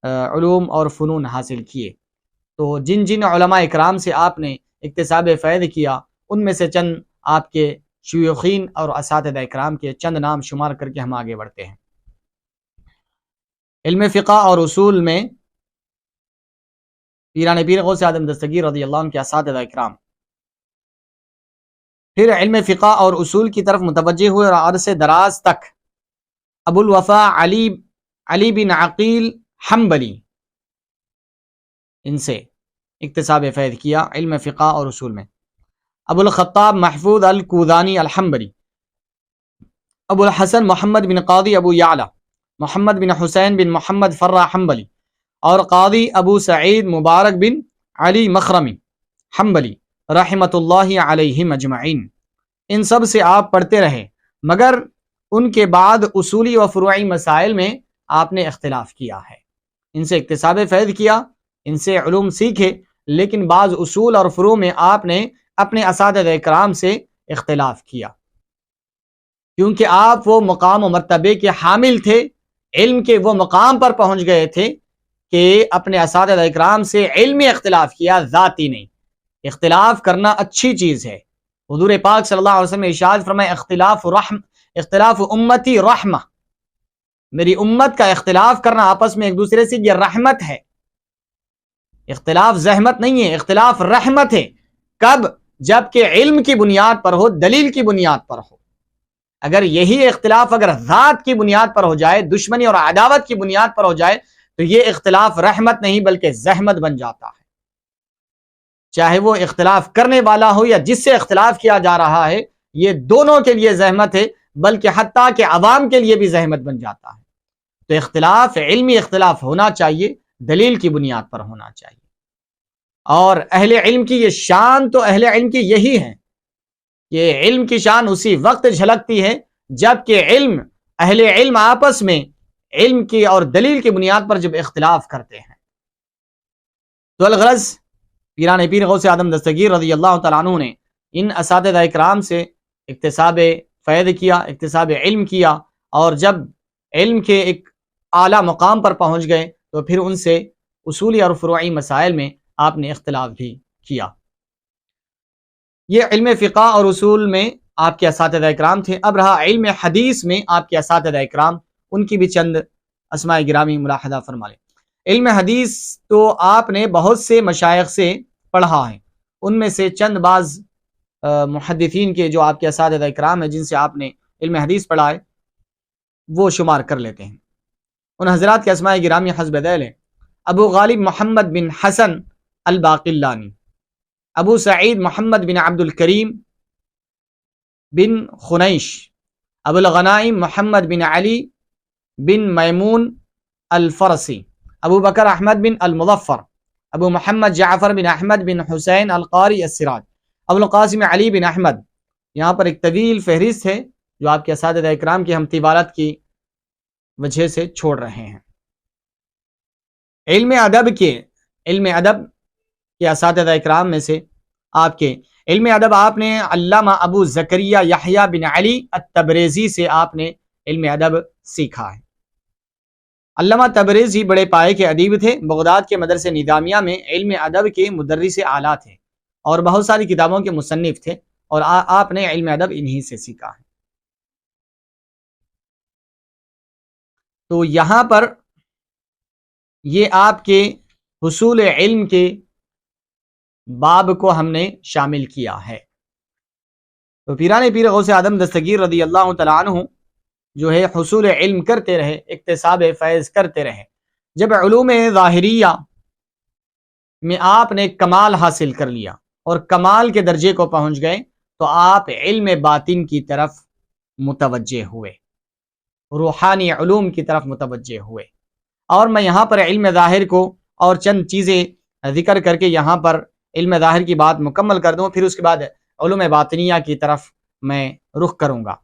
علوم اور فنون حاصل کیے۔ تو جن جن علماء اکرام سے آپ نے اکتساب فیض کیا ان میں سے چند آپ کے شیوخین اور اساتذہ اکرام کے چند نام شمار کر کے ہم آگے بڑھتے ہیں۔ علم فقہ اور اصول میں پیران پیر غوث اعظم دستگیر رضی اللہ عنہ کے اساتذہ اکرام، پھر علم فقہ اور اصول کی طرف متوجہ ہوئے اور عرصے دراز تک ابو الوفا علی بن عقیل حنبلی، ان سے اکتساب فیض کیا علم فقہ اور اصول میں۔ ابو الخطاب محفوظ الکوزانی الحنبلی، ابو الحسن محمد بن قاضی ابو یعلا، محمد بن حسین بن محمد فرہ حنبلی، اور قاضی ابو سعید مبارک بن علی مخرمی حنبلی رحمۃ اللہ علیہم اجمعین۔ ان سب سے آپ پڑھتے رہے، مگر ان کے بعد اصولی و فروعی مسائل میں آپ نے اختلاف کیا ہے۔ ان سے اکتساب فیض کیا، ان سے علوم سیکھے، لیکن بعض اصول اور فروع میں آپ نے اپنے اساتذہ اکرام سے اختلاف کیا، کیونکہ آپ وہ مقام و مرتبے کے حامل تھے، علم کے وہ مقام پر پہنچ گئے تھے کہ اپنے اساتذہ اکرام سے علمی اختلاف کیا، ذاتی نہیں۔ اختلاف کرنا اچھی چیز ہے۔ حضور پاک صلی اللہ علیہ وسلم نے ارشاد فرمایا اختلاف امتی رحمہ، میری امت کا اختلاف کرنا آپس میں ایک دوسرے سے یہ رحمت ہے، اختلاف زحمت نہیں ہے، اختلاف رحمت ہے۔ کب؟ جب کہ علم کی بنیاد پر ہو، دلیل کی بنیاد پر ہو۔ اگر یہی اختلاف اگر ذات کی بنیاد پر ہو جائے، دشمنی اور عداوت کی بنیاد پر ہو جائے، تو یہ اختلاف رحمت نہیں بلکہ زحمت بن جاتا ہے۔ چاہے وہ اختلاف کرنے والا ہو یا جس سے اختلاف کیا جا رہا ہے، یہ دونوں کے لیے زحمت ہے، بلکہ حتیٰ کہ عوام کے لیے بھی زحمت بن جاتا ہے۔ تو اختلاف علمی اختلاف ہونا چاہیے، دلیل کی بنیاد پر ہونا چاہیے۔ اور اہل علم کی یہ شان تو اہل علم کی یہی ہے، یہ علم کی شان اسی وقت جھلکتی ہے جب کہ اہل علم آپس میں علم کی اور دلیل کی بنیاد پر جب اختلاف کرتے ہیں۔ تو الغرض پیران پیر غوث اعظم دستگیر رضی اللہ تعالیٰ عنہ نے ان اساتذہ اکرام سے اکتساب فیض کیا، اکتساب علم کیا، اور جب علم کے ایک اعلیٰ مقام پر پہنچ گئے تو پھر ان سے اصولی اور فروعی مسائل میں آپ نے اختلاف بھی کیا۔ یہ علم فقہ اور اصول میں آپ کے اساتذہ اکرام تھے۔ اب رہا علم حدیث میں آپ کے اساتذہ اکرام، ان کی بھی چند اسماء گرامی ملاحظہ فرما لیں۔ علم حدیث تو آپ نے بہت سے مشائخ سے پڑھا ہے، ان میں سے چند بعض محدثین کے جو آپ کے اساتذہ اکرام ہیں جن سے آپ نے علم حدیث پڑھا ہے وہ شمار کر لیتے ہیں۔ ان حضرات کے اسماء گرامی حسب ذیل ہیں: ابو غالب محمد بن حسن الباقلانی، ابو سعید محمد بن عبد الکریم بن خنیش، ابو الغنائم محمد بن علی بن میمون الفرسی، ابو بکر احمد بن المظفر، ابو محمد جعفر بن احمد بن حسین القاری السراج، ابو القاسم علی بن احمد۔ یہاں پر ایک طویل فہرست ہے جو آپ کے اساتذہ اکرام کی ہم طوالت کی وجہ سے چھوڑ رہے ہیں۔ علم ادب کے اساتذہ اکرام میں سے آپ کے علم ادب آپ نے علامہ ابو زکریا یحییٰ بن علی التبریزی سے آپ نے علم ادب سیکھا ہے۔ علامہ تبریزی بڑے پائے کے ادیب تھے، بغداد کے مدرسہ نظامیہ میں علم ادب کے مدرس اعلیٰ تھے اور بہت ساری کتابوں کے مصنف تھے، اور آپ نے علم ادب انہی سے سیکھا ہے۔ تو یہاں پر یہ آپ کے حصول علم کے باب کو ہم نے شامل کیا ہے۔ تو پیران پیر غوث اعظم دستگیر رضی اللہ تعالیٰ عنہ جو ہے حصول علم کرتے رہے، اکتساب فیض کرتے رہے۔ جب علوم ظاہریہ میں آپ نے کمال حاصل کر لیا اور کمال کے درجے کو پہنچ گئے تو آپ علم باطن کی طرف متوجہ ہوئے، روحانی علوم کی طرف متوجہ ہوئے۔ اور میں یہاں پر علم ظاہر کو اور چند چیزیں ذکر کر کے یہاں پر علم ظاہر کی بات مکمل کر دوں، پھر اس کے بعد علوم باطنیہ کی طرف میں رخ کروں گا۔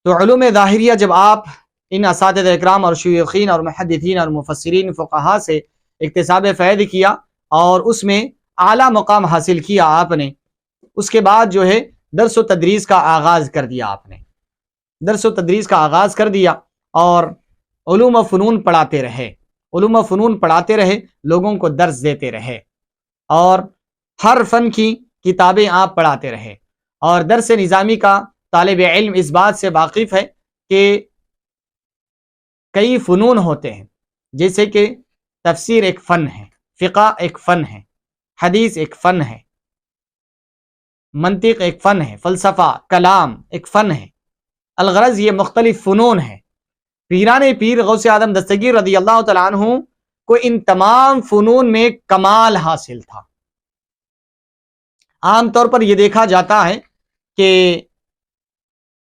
تو علوم ظاہریہ جب آپ ان اساتذہ اکرام اور شیوخین اور محدثین اور مفسرین فقہا سے اکتساب فیض کیا اور اس میں اعلیٰ مقام حاصل کیا آپ نے، اس کے بعد جو ہے درس و تدریس کا آغاز کر دیا آپ نے، درس و تدریس کا آغاز کر دیا اور علوم و فنون پڑھاتے رہے، علوم و فنون پڑھاتے رہے، لوگوں کو درس دیتے رہے اور ہر فن کی کتابیں آپ پڑھاتے رہے۔ اور درس نظامی کا طالب علم اس بات سے واقف ہے کہ کئی فنون ہوتے ہیں، جیسے کہ تفسیر ایک فن ہے، فقہ ایک فن ہے، حدیث ایک فن ہے، منطق ایک فن ہے، فلسفہ کلام ایک فن ہے۔ الغرض یہ مختلف فنون ہیں۔ پیران پیر غوث اعظم دستگیر رضی اللہ تعالیٰ عنہ کو ان تمام فنون میں کمال حاصل تھا۔ عام طور پر یہ دیکھا جاتا ہے کہ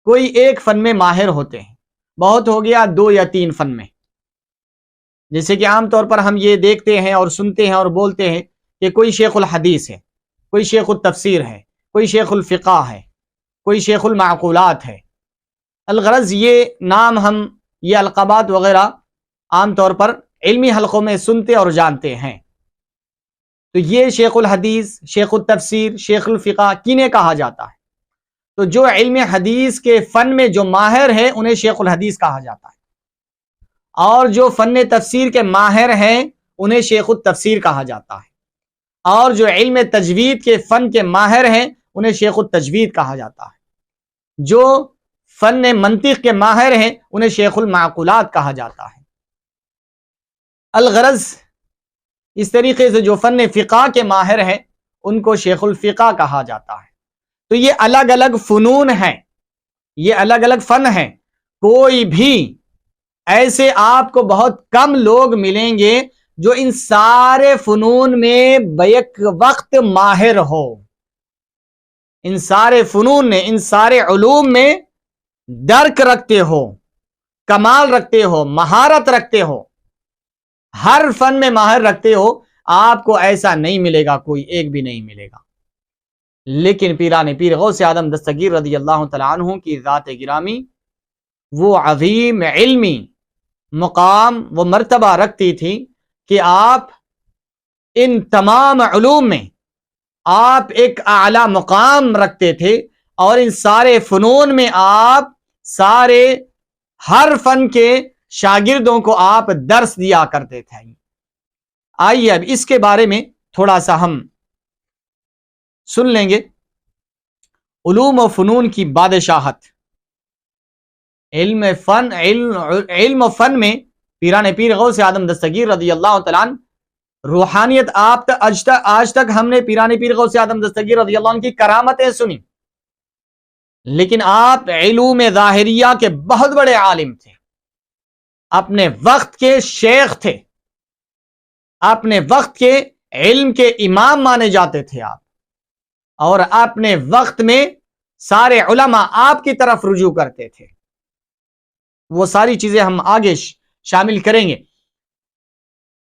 کوئی ایک فن میں ماہر ہوتے ہیں، بہت ہو گیا 2 یا 3 فن میں، جیسے کہ عام طور پر ہم یہ دیکھتے ہیں اور سنتے ہیں اور بولتے ہیں کہ کوئی شیخ الحدیث ہے، کوئی شیخ التفسیر ہے، کوئی شیخ الفقہ ہے، کوئی شیخ المعقولات ہے۔ الغرض یہ نام ہم یہ القابات وغیرہ عام طور پر علمی حلقوں میں سنتے اور جانتے ہیں۔ تو یہ شیخ الحدیث، شیخ التفسیر، شیخ الفقہ کنہیں کہا جاتا ہے؟ تو جو علم حدیث کے فن میں جو ماہر ہے انہیں شیخ الحدیث کہا جاتا ہے، اور جو فن تفسیر کے ماہر ہیں انہیں شیخ التفسیر کہا جاتا ہے، اور جو علم تجوید کے فن کے ماہر ہیں انہیں شیخ التجوید کہا جاتا ہے۔ جو فن منطق کے ماہر ہیں انہیں شیخ المعقولات کہا جاتا ہے۔ الغرض اس طریقے سے جو فن فقہ کے ماہر ہیں ان کو شیخ الفقہ کہا جاتا ہے۔ تو یہ الگ الگ فنون ہیں، یہ الگ الگ فن ہیں۔ کوئی بھی ایسے آپ کو بہت کم لوگ ملیں گے جو ان سارے فنون میں بیک وقت ماہر ہو، ان سارے فنون میں، ان سارے علوم میں درک رکھتے ہو، کمال رکھتے ہو، مہارت رکھتے ہو، ہر فن میں ماہر رکھتے ہو، آپ کو ایسا نہیں ملے گا، کوئی ایک بھی نہیں ملے گا۔ لیکن پیران پیر غوث اعظم دستگیر رضی اللہ تعالیٰ عنہ کی ذات گرامی وہ عظیم علمی مقام و مرتبہ رکھتی تھی کہ آپ ان تمام علوم میں آپ ایک اعلیٰ مقام رکھتے تھے، اور ان سارے فنون میں آپ سارے ہر فن کے شاگردوں کو آپ درس دیا کرتے تھے۔ آئیے اب اس کے بارے میں تھوڑا سا ہم سن لیں گے۔ علوم و فنون کی بادشاہت، علم و فن میں پیران پیر غوث اعظم دستگیر رضی اللہ تعالیٰ عنہ روحانیت آج تک ہم نے پیران پیر غوث اعظم دستگیر رضی اللہ عنہ کی کرامتیں سنی، لیکن آپ علوم ظاہریہ کے بہت بڑے عالم تھے، اپنے وقت کے شیخ تھے، اپنے وقت کے علم کے امام مانے جاتے تھے آپ، اور اپنے وقت میں سارے علماء آپ کی طرف رجوع کرتے تھے۔ وہ ساری چیزیں ہم آگے شامل کریں گے۔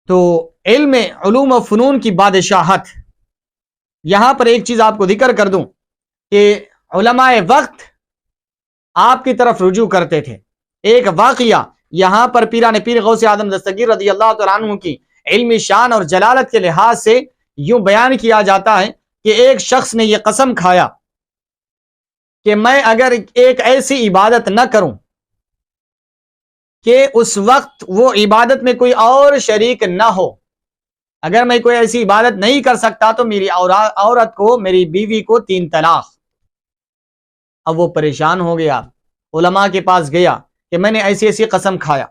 تو علوم و فنون کی بادشاہت، یہاں پر ایک چیز آپ کو ذکر کر دوں کہ علماء وقت آپ کی طرف رجوع کرتے تھے۔ ایک واقعہ یہاں پر پیران پیر غوث اعظم دستگیر رضی اللہ تعالیٰ عنہ کی علمی شان اور جلالت کے لحاظ سے یوں بیان کیا جاتا ہے کہ ایک شخص نے یہ قسم کھایا کہ میں اگر ایک ایسی عبادت نہ کروں کہ اس وقت وہ عبادت میں کوئی اور شریک نہ ہو، اگر میں کوئی ایسی عبادت نہیں کر سکتا تو میری عورت کو، میری بیوی کو 3 طلاق۔ اب وہ پریشان ہو گیا، علماء کے پاس گیا کہ میں نے ایسی قسم کھایا،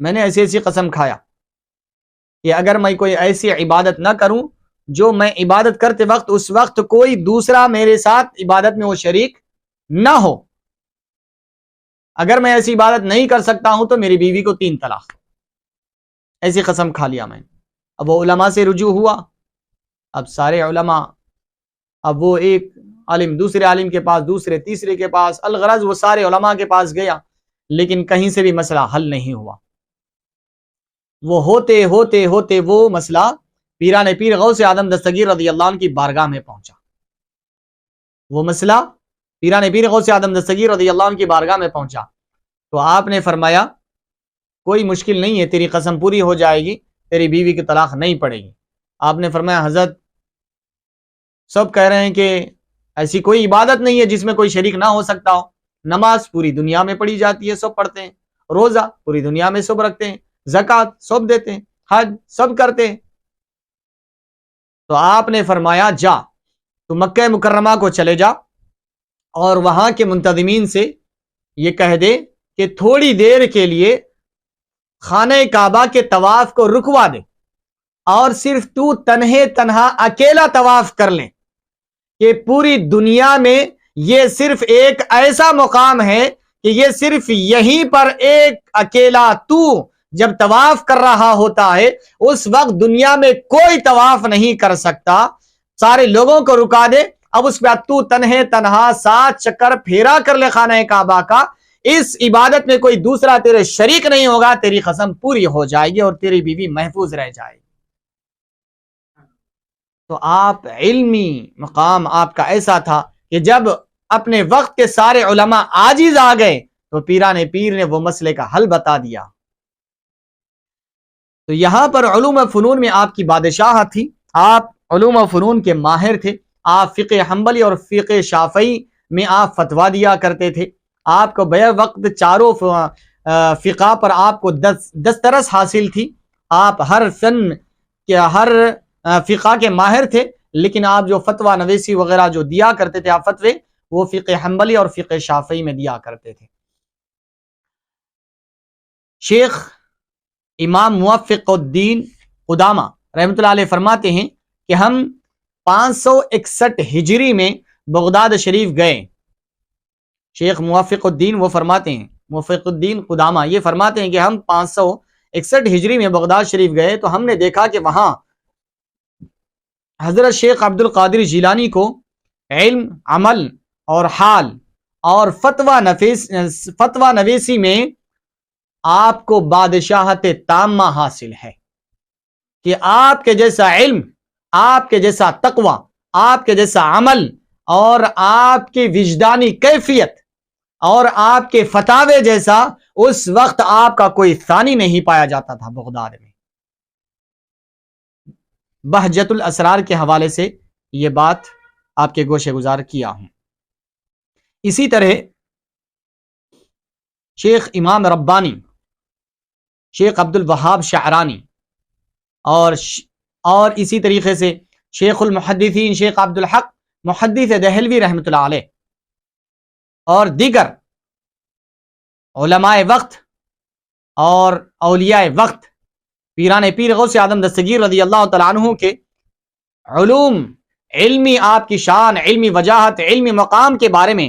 میں نے ایسی قسم کھایا کہ اگر میں کوئی ایسی عبادت نہ کروں جو میں عبادت کرتے وقت اس وقت کوئی دوسرا میرے ساتھ عبادت میں وہ شریک نہ ہو، اگر میں ایسی عبادت نہیں کر سکتا ہوں تو میری بیوی کو 3 طلاق۔ ایسی قسم کھا لیا میں نے۔ اب وہ علماء سے رجوع ہوا، اب سارے علماء، اب وہ ایک عالم دوسرے عالم کے پاس، دوسرے تیسرے کے پاس، الغرض وہ سارے علماء کے پاس گیا، لیکن کہیں سے بھی مسئلہ حل نہیں ہوا۔ وہ ہوتے ہوتے ہوتے وہ مسئلہ پیران پیر غوث اعظم دستگیر رضی اللہ عنہ کی بارگاہ میں پہنچا۔ وہ مسئلہ پیران پیر غوث اعظم دستگیر رضی اللہ عنہ کی بارگاہ میں پہنچا تو آپ نے فرمایا کوئی مشکل نہیں ہے، تیری قسم پوری ہو جائے گی، تیری بیوی کی طلاق نہیں پڑے گی۔ آپ نے فرمایا حضرت سب کہہ رہے ہیں کہ ایسی کوئی عبادت نہیں ہے جس میں کوئی شریک نہ ہو سکتا ہو، نماز پوری دنیا میں پڑھی جاتی ہے، سب پڑھتے ہیں، روزہ پوری دنیا میں سب رکھتے ہیں، زکوٰۃ سب دیتے ہیں، حج سب کرتے ہیں۔ تو آپ نے فرمایا جا تو مکہ مکرمہ کو چلے جا اور وہاں کے منتظمین سے یہ کہہ دے کہ تھوڑی دیر کے لیے خانہ کعبہ کے طواف کو رکوا دے اور صرف تو تنہا اکیلا طواف کر لیں، کہ پوری دنیا میں یہ صرف ایک ایسا مقام ہے کہ یہ صرف یہیں پر ایک اکیلا تو جب طواف کر رہا ہوتا ہے اس وقت دنیا میں کوئی طواف نہیں کر سکتا، سارے لوگوں کو رکا دے، اب اس کے بعد تو تنہا 7 چکر پھیرا کر لے خانہ کعبہ کا، اس عبادت میں کوئی دوسرا تیرے شریک نہیں ہوگا، تیری قسم پوری ہو جائے گی اور تیری بیوی محفوظ رہ جائے گی۔ تو آپ علمی مقام آپ کا ایسا تھا کہ جب اپنے وقت کے سارے علماء عاجز آ گئے تو پیران پیر نے وہ مسئلے کا حل بتا دیا۔ تو یہاں پر علوم و فنون میں آپ کی بادشاہت تھی، آپ علوم و فنون کے ماہر تھے، آپ فقہ حنبلی اور فقہ شافعی میں آپ فتوا دیا کرتے تھے، آپ کو بے وقت چاروں فقہ پر آپ کو دسترس حاصل تھی، آپ ہر فن کے ہر فقہ کے ماہر تھے، لیکن آپ جو فتویٰ نویسی وغیرہ جو دیا کرتے تھے آپ فتوے، وہ فقہ حنبلی اور فقہ شافعی میں دیا کرتے تھے۔ شیخ امام موفق الدین قدامہ رحمۃ اللہ علیہ فرماتے ہیں کہ ہم 561 ہجری میں بغداد شریف گئے۔ شیخ موفق الدین وہ فرماتے ہیں، موفق الدین قدامہ یہ فرماتے ہیں کہ ہم 561 ہجری میں بغداد شریف گئے تو ہم نے دیکھا کہ وہاں حضرت شیخ عبد القادر جیلانی کو علم، عمل اور حال اور فتویٰ نویسی میں آپ کو بادشاہت تامہ حاصل ہے کہ آپ کے جیسا علم، آپ کے جیسا تقوی، آپ کے جیسا عمل اور آپ کی وجدانی کیفیت اور آپ کے فتاوے جیسا اس وقت آپ کا کوئی ثانی نہیں پایا جاتا تھا بغداد میں۔ بہجت الاسرار کے حوالے سے یہ بات آپ کے گوشے گزار کیا ہوں۔ اسی طرح شیخ امام ربانی، شیخ عبد الوہاب شعرانی اور اسی طریقے سے شیخ المحدثین شیخ عبد الحق محدث دہلوی رحمۃ اللہ علیہ اور دیگر علماء وقت اور اولیاء وقت پیران پیر غوث اعظم دستگیر رضی اللہ تعالیٰ عنہ کے علوم، علمی آپ کی شان، علمی وجاہت، علمی مقام کے بارے میں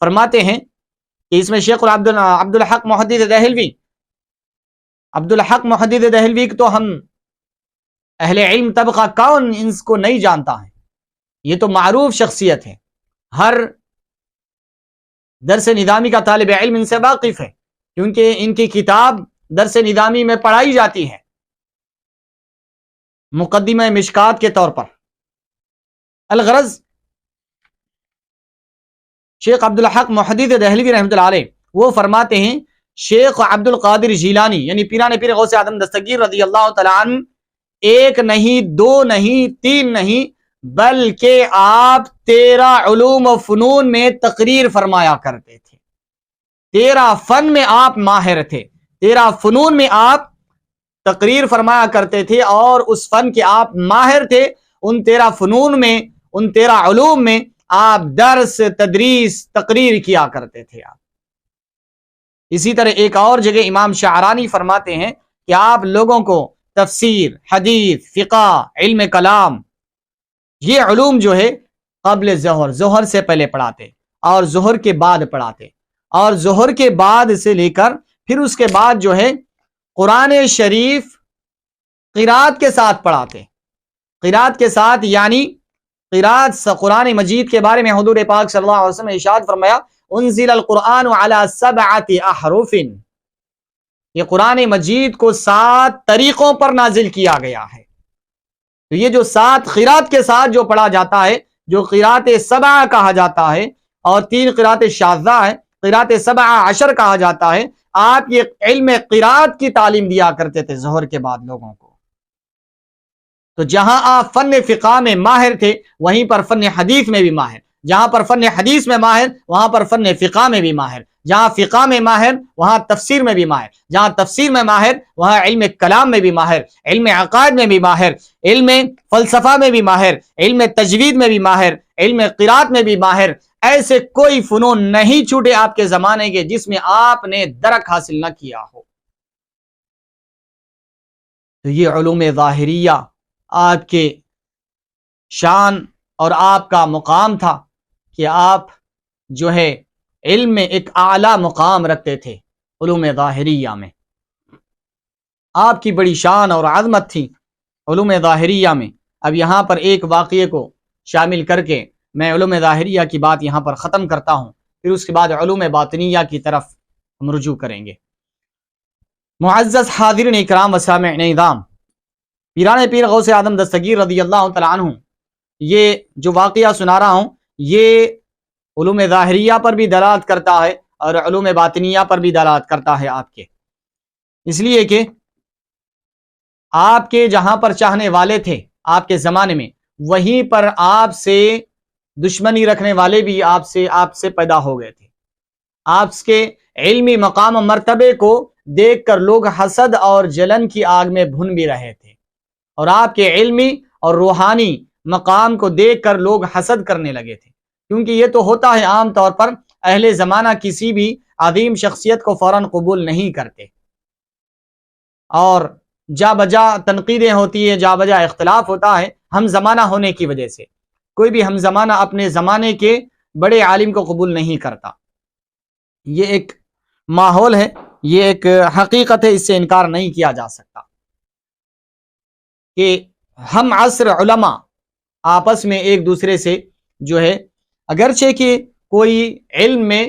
فرماتے ہیں کہ اس میں شیخ عبد الحق محدث دہلوی، عبد الحق محدث دہلوی تو ہم اہل علم طبقہ کون اس کو نہیں جانتا ہے، یہ تو معروف شخصیت ہے، ہر درس نظامی کا طالب علم ان سے واقف ہے کیونکہ ان کی کتاب درس نظامی میں پڑھائی جاتی ہے مقدمہ مشکات کے طور پر۔ الغرض شیخ عبد الحق محدث دہلوی رحمۃ اللہ علیہ وہ فرماتے ہیں شیخ عبد القادر جیلانی یعنی پیران پیر غوث اعظم دستگیر رضی اللہ تعالیٰ عنہ ایک نہیں، دو نہیں، تین نہیں، بلکہ آپ 13 علوم و فنون میں تقریر فرمایا کرتے تھے۔ 13 فن میں آپ ماہر تھے، 13 فنون میں آپ تقریر فرمایا کرتے تھے اور اس فن کے آپ ماہر تھے۔ ان 13 فنون میں، ان 13 علوم میں آپ درس، تدریس، تقریر کیا کرتے تھے آپ۔ اسی طرح ایک اور جگہ امام شعرانی فرماتے ہیں کہ آپ لوگوں کو تفسیر، حدیث، فقہ، علم کلام، یہ علوم جو ہے قبل ظہر سے پہلے پڑھاتے اور ظہر کے بعد پڑھاتے اور ظہر کے بعد سے لے کر پھر اس کے بعد جو ہے قرآن شریف قرات کے ساتھ پڑھاتے۔ قرات کے ساتھ یعنی قرات قرآن مجید کے بارے میں حضور پاک صلی اللہ علیہ وسلم نے ارشاد فرمایا انزل القرآن علی 7 احرف، یہ قرآن مجید کو 7 طریقوں پر نازل کیا گیا ہے۔ تو یہ جو 7 قرات کے ساتھ جو پڑھا جاتا ہے، جو قرات 7 کہا جاتا ہے اور 3 قرات شاذہ ہے، قرات 17 کہا جاتا ہے، آپ یہ علم قرات کی تعلیم دیا کرتے تھے ظہر کے بعد لوگوں کو۔ تو جہاں آپ فن فقہ میں ماہر تھے وہیں پر فن حدیث میں بھی ماہر، جہاں پر فن حدیث میں ماہر وہاں پر فن فقہ میں بھی ماہر، جہاں فقہ میں ماہر وہاں تفسیر میں بھی ماہر، جہاں تفسیر میں ماہر وہاں علم کلام میں بھی ماہر، علم عقائد میں بھی ماہر، علم فلسفہ میں بھی ماہر، علم تجوید میں بھی ماہر، علم قرات میں بھی ماہر۔ ایسے کوئی فنون نہیں چھوٹے آپ کے زمانے کے جس میں آپ نے درک حاصل نہ کیا ہو۔ تو یہ علوم ظاہریہ آپ کے شان اور آپ کا مقام تھا کہ آپ جو ہے علم میں ایک اعلیٰ مقام رکھتے تھے۔ علوم ظاہریہ میں آپ کی بڑی شان اور عظمت تھی علوم ظاہریہ میں۔ اب یہاں پر ایک واقعے کو شامل کر کے میں علوم ظاہریہ کی بات یہاں پر ختم کرتا ہوں، پھر اس کے بعد علوم باطنیہ کی طرف ہم رجوع کریں گے۔ معزز حاضرین اکرام و سامعین اعظام، پیران پیر غوث اعظم دستگیر رضی اللہ تعالیٰ عنہ یہ جو واقعہ سنا رہا ہوں یہ علوم ظاہریہ پر بھی دلالت کرتا ہے اور علوم باطنیہ پر بھی دلالت کرتا ہے آپ کے، اس لیے کہ آپ کے جہاں پر چاہنے والے تھے آپ کے زمانے میں وہیں پر آپ سے دشمنی رکھنے والے بھی آپ سے پیدا ہو گئے تھے۔ آپ کے علمی مقام و مرتبے کو دیکھ کر لوگ حسد اور جلن کی آگ میں بھن بھی رہے تھے، اور آپ کے علمی اور روحانی مقام کو دیکھ کر لوگ حسد کرنے لگے تھے۔ کیونکہ یہ تو ہوتا ہے عام طور پر اہل زمانہ کسی بھی عظیم شخصیت کو فوراً قبول نہیں کرتے، اور جا بجا تنقیدیں ہوتی ہیں، جا بجا اختلاف ہوتا ہے ہم زمانہ ہونے کی وجہ سے۔ کوئی بھی ہم زمانہ اپنے زمانے کے بڑے عالم کو قبول نہیں کرتا، یہ ایک ماحول ہے، یہ ایک حقیقت ہے، اس سے انکار نہیں کیا جا سکتا کہ ہم عصر علماء آپس میں ایک دوسرے سے جو ہے اگرچہ کہ کوئی علم میں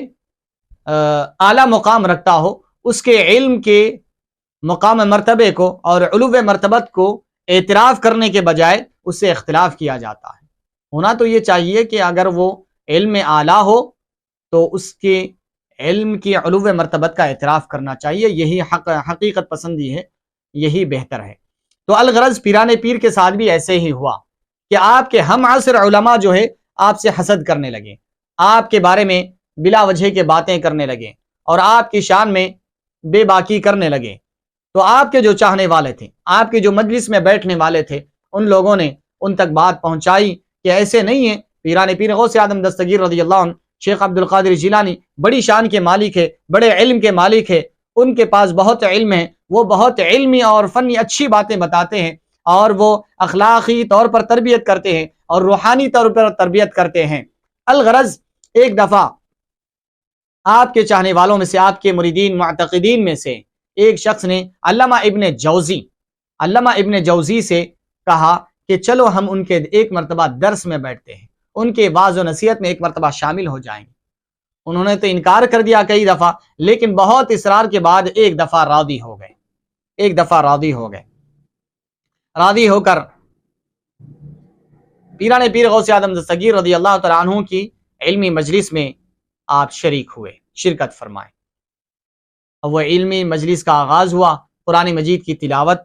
اعلیٰ مقام رکھتا ہو، اس کے علم کے مقام مرتبے کو اور علو مرتبت کو اعتراف کرنے کے بجائے اس سے اختلاف کیا جاتا ہے۔ ہونا تو یہ چاہیے کہ اگر وہ علم میں اعلیٰ ہو تو اس کے علم کی علو مرتبت کا اعتراف کرنا چاہیے، یہی حقیقت پسندی ہے، یہی بہتر ہے۔ تو الغرض پیران پیر کے ساتھ بھی ایسے ہی ہوا کہ آپ کے ہم عصر علماء جو ہے آپ سے حسد کرنے لگے، آپ کے بارے میں بلا وجہ کے باتیں کرنے لگے اور آپ کی شان میں بے باکی کرنے لگے۔ تو آپ کے جو چاہنے والے تھے، آپ کے جو مجلس میں بیٹھنے والے تھے، ان لوگوں نے ان تک بات پہنچائی کہ ایسے نہیں ہے، پیران پیر غوث اعظم دستگیر رضی اللہ عنہ شیخ عبد القادر جیلانی بڑی شان کے مالک ہے، بڑے علم کے مالک ہے، ان کے پاس بہت علم ہے، وہ بہت علمی اور فنی اچھی باتیں بتاتے ہیں، اور وہ اخلاقی طور پر تربیت کرتے ہیں اور روحانی طور پر تربیت کرتے ہیں۔ الغرض ایک دفعہ آپ کے چاہنے والوں میں سے، آپ کے مریدین معتقدین میں سے ایک شخص نے علامہ ابن جوزی سے کہا کہ چلو ہم ان کے ایک مرتبہ درس میں بیٹھتے ہیں، ان کے واعظ و نصیحت میں ایک مرتبہ شامل ہو جائیں گے۔ انہوں نے تو انکار کر دیا کئی دفعہ، لیکن بہت اصرار کے بعد ایک دفعہ راضی ہو گئے۔ راضی ہو کر پیران پیر غوث اعظم دستگیر رضی اللہ تعالیٰ عنہ کی علمی مجلس میں آپ شریک ہوئے، شرکت فرمائے۔ اب وہ علمی مجلس کا آغاز ہوا، قرآن مجید کی تلاوت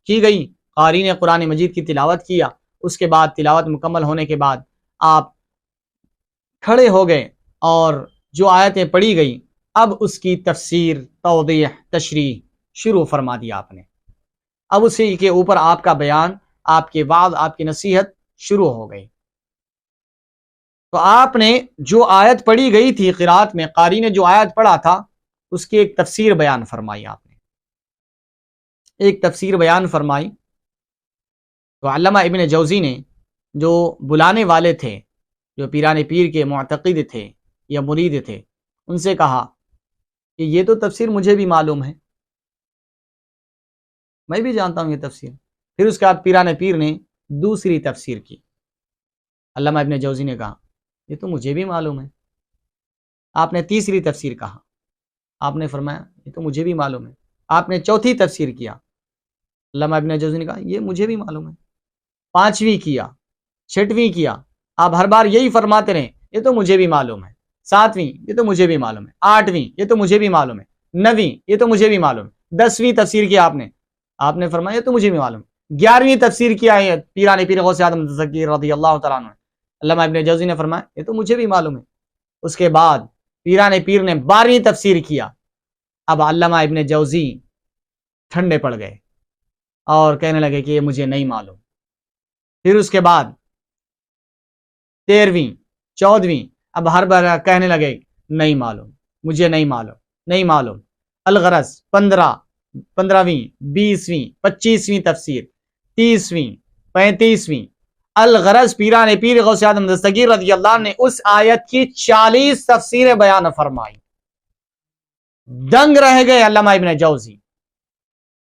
کی گئی، قاری نے قرآن مجید کی تلاوت کیا، اس کے بعد تلاوت مکمل ہونے کے بعد آپ کھڑے ہو گئے اور جو آیتیں پڑھی گئی اب اس کی تفسیر، توضیح، تشریح شروع فرما دیا آپ نے۔ اب اسی کے اوپر آپ کا بیان، آپ کے وعظ، آپ کی نصیحت شروع ہو گئی۔ تو آپ نے جو آیت پڑھی گئی تھی قرات میں، قاری نے جو آیت پڑھا تھا اس کی ایک تفسیر بیان فرمائی، آپ نے ایک تفسیر بیان فرمائی۔ تو علامہ ابن جوزی نے جو بلانے والے تھے، جو پیران پیر کے معتقد تھے یا مرید تھے، ان سے کہا کہ یہ تو تفسیر مجھے بھی معلوم ہے، میں بھی جانتا ہوں یہ تفسیر۔ پھر اس کے بعد پیران پیر نے دوسری تفسیر کی۔ علامہ ابن جوزی نے کہا یہ تو مجھے بھی معلوم ہے۔ آپ نے تیسری تفسیر کہا، آپ نے فرمایا یہ تو مجھے بھی معلوم ہے۔ آپ نے چوتھی تفسیر کیا، علامہ ابن جوزی نے کہا یہ مجھے بھی معلوم ہے۔ پانچویں کیا، چھٹویں کیا، آپ ہر بار یہی فرماتے رہے یہ تو مجھے بھی معلوم ہے۔ ساتویں یہ تو مجھے بھی معلوم ہے۔ آٹھویں یہ تو مجھے بھی معلوم ہے۔ نویں یہ تو مجھے بھی معلوم ہے۔ دسویں تفسیر کی آپ نے فرمایا یہ تو مجھے بھی معلوم ہے۔ گیارہویں تفسیر کیا ہے پیران پیر غوث اعظم دستگیر رضی اللہ تعالیٰ عنہ، علامہ ابن جوزی نے فرمایا یہ تو مجھے بھی معلوم ہے۔ اس کے بعد پیران پیر نے 12ویں تفسیر کیا۔ اب علامہ ابن جوزی ٹھنڈے پڑ گئے اور کہنے لگے کہ یہ مجھے نہیں معلوم۔ پھر اس کے بعد 13ویں، 14ویں، اب ہر بار کہنے لگے نہیں معلوم، مجھے نہیں معلوم۔ الغرض 15ویں، 20ویں، 25ویں تفسیر، 30ویں، 35ویں، الغرض پیران پیر غوث اعظم دستگیر رضی اللہ عنہ نے اس آیت کی 40 تفسیریں بیان فرمائی۔ دنگ رہ گئے علامہ ابن جوزی۔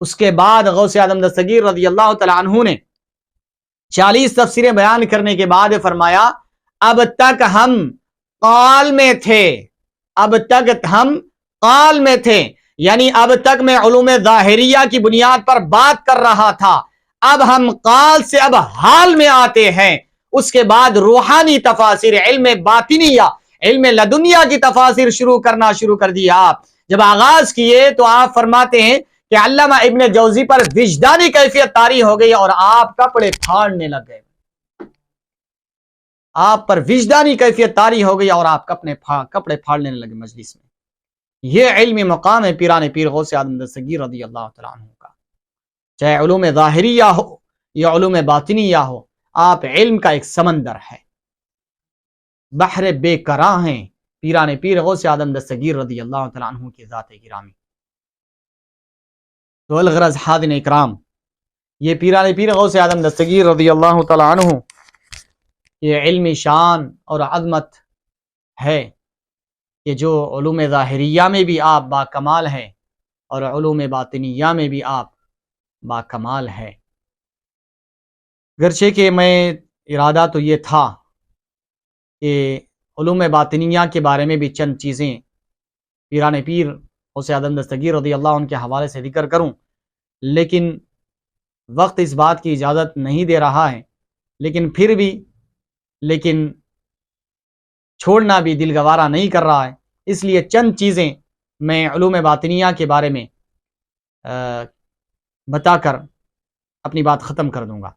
اس کے بعد غوث اعظم دستگیر رضی اللہ تعالیٰ عنہ نے 40 تفسیریں بیان کرنے کے بعد فرمایا اب تک ہم قال میں تھے، یعنی اب تک میں علوم ظاہریہ کی بنیاد پر بات کر رہا تھا، اب ہم قال سے اب حال میں آتے ہیں۔ اس کے بعد روحانی تفاسیر، علم باطنیہ، علم لدنیا کی تفاسیر شروع کر دیا۔ آپ جب آغاز کیے تو آپ فرماتے ہیں کہ علامہ ابن جوزی پر وجدانی کیفیت طاری ہو گئی اور آپ کپڑے پھاڑنے لگ گئے۔ آپ پر وجدانی کیفیت طاری ہو گئی اور آپ کپڑے پھاڑنے لگے مجلس میں۔ یہ علمی مقام ہے پیران پیر غوث اعظم دستگیر رضی اللہ تعالیٰ عنہ کا، چاہے علوم ظاہریہ ہو یا علوم باطنیہ ہو، آپ علم کا ایک سمندر ہے۔ بحر بے کراں ہیں پیران پیر غوث اعظم دستگیر رضی اللہ تعالیٰ عنہ کی ذات گرامی۔ تو الغرض حاضرین اکرام، یہ پیران پیر غوث اعظم دستگیر رضی اللہ تعالیٰ عنہ یہ علمی شان اور عظمت ہے کہ جو علوم ظاہریہ میں بھی آپ با کمال ہیں اور علوم باطنیہ میں بھی آپ با کمال ہے۔ گرچہ کہ میں ارادہ تو یہ تھا کہ علوم باطنیہ کے بارے میں بھی چند چیزیں پیران پیر غوث اعظم دستگیر رضی اللہ عنہ کے حوالے سے ذکر کروں، لیکن وقت اس بات کی اجازت نہیں دے رہا ہے، لیکن چھوڑنا بھی دل گوارا نہیں کر رہا ہے، اس لیے چند چیزیں میں علوم باطنیہ کے بارے میں بتا کر اپنی بات ختم کر دوں گا۔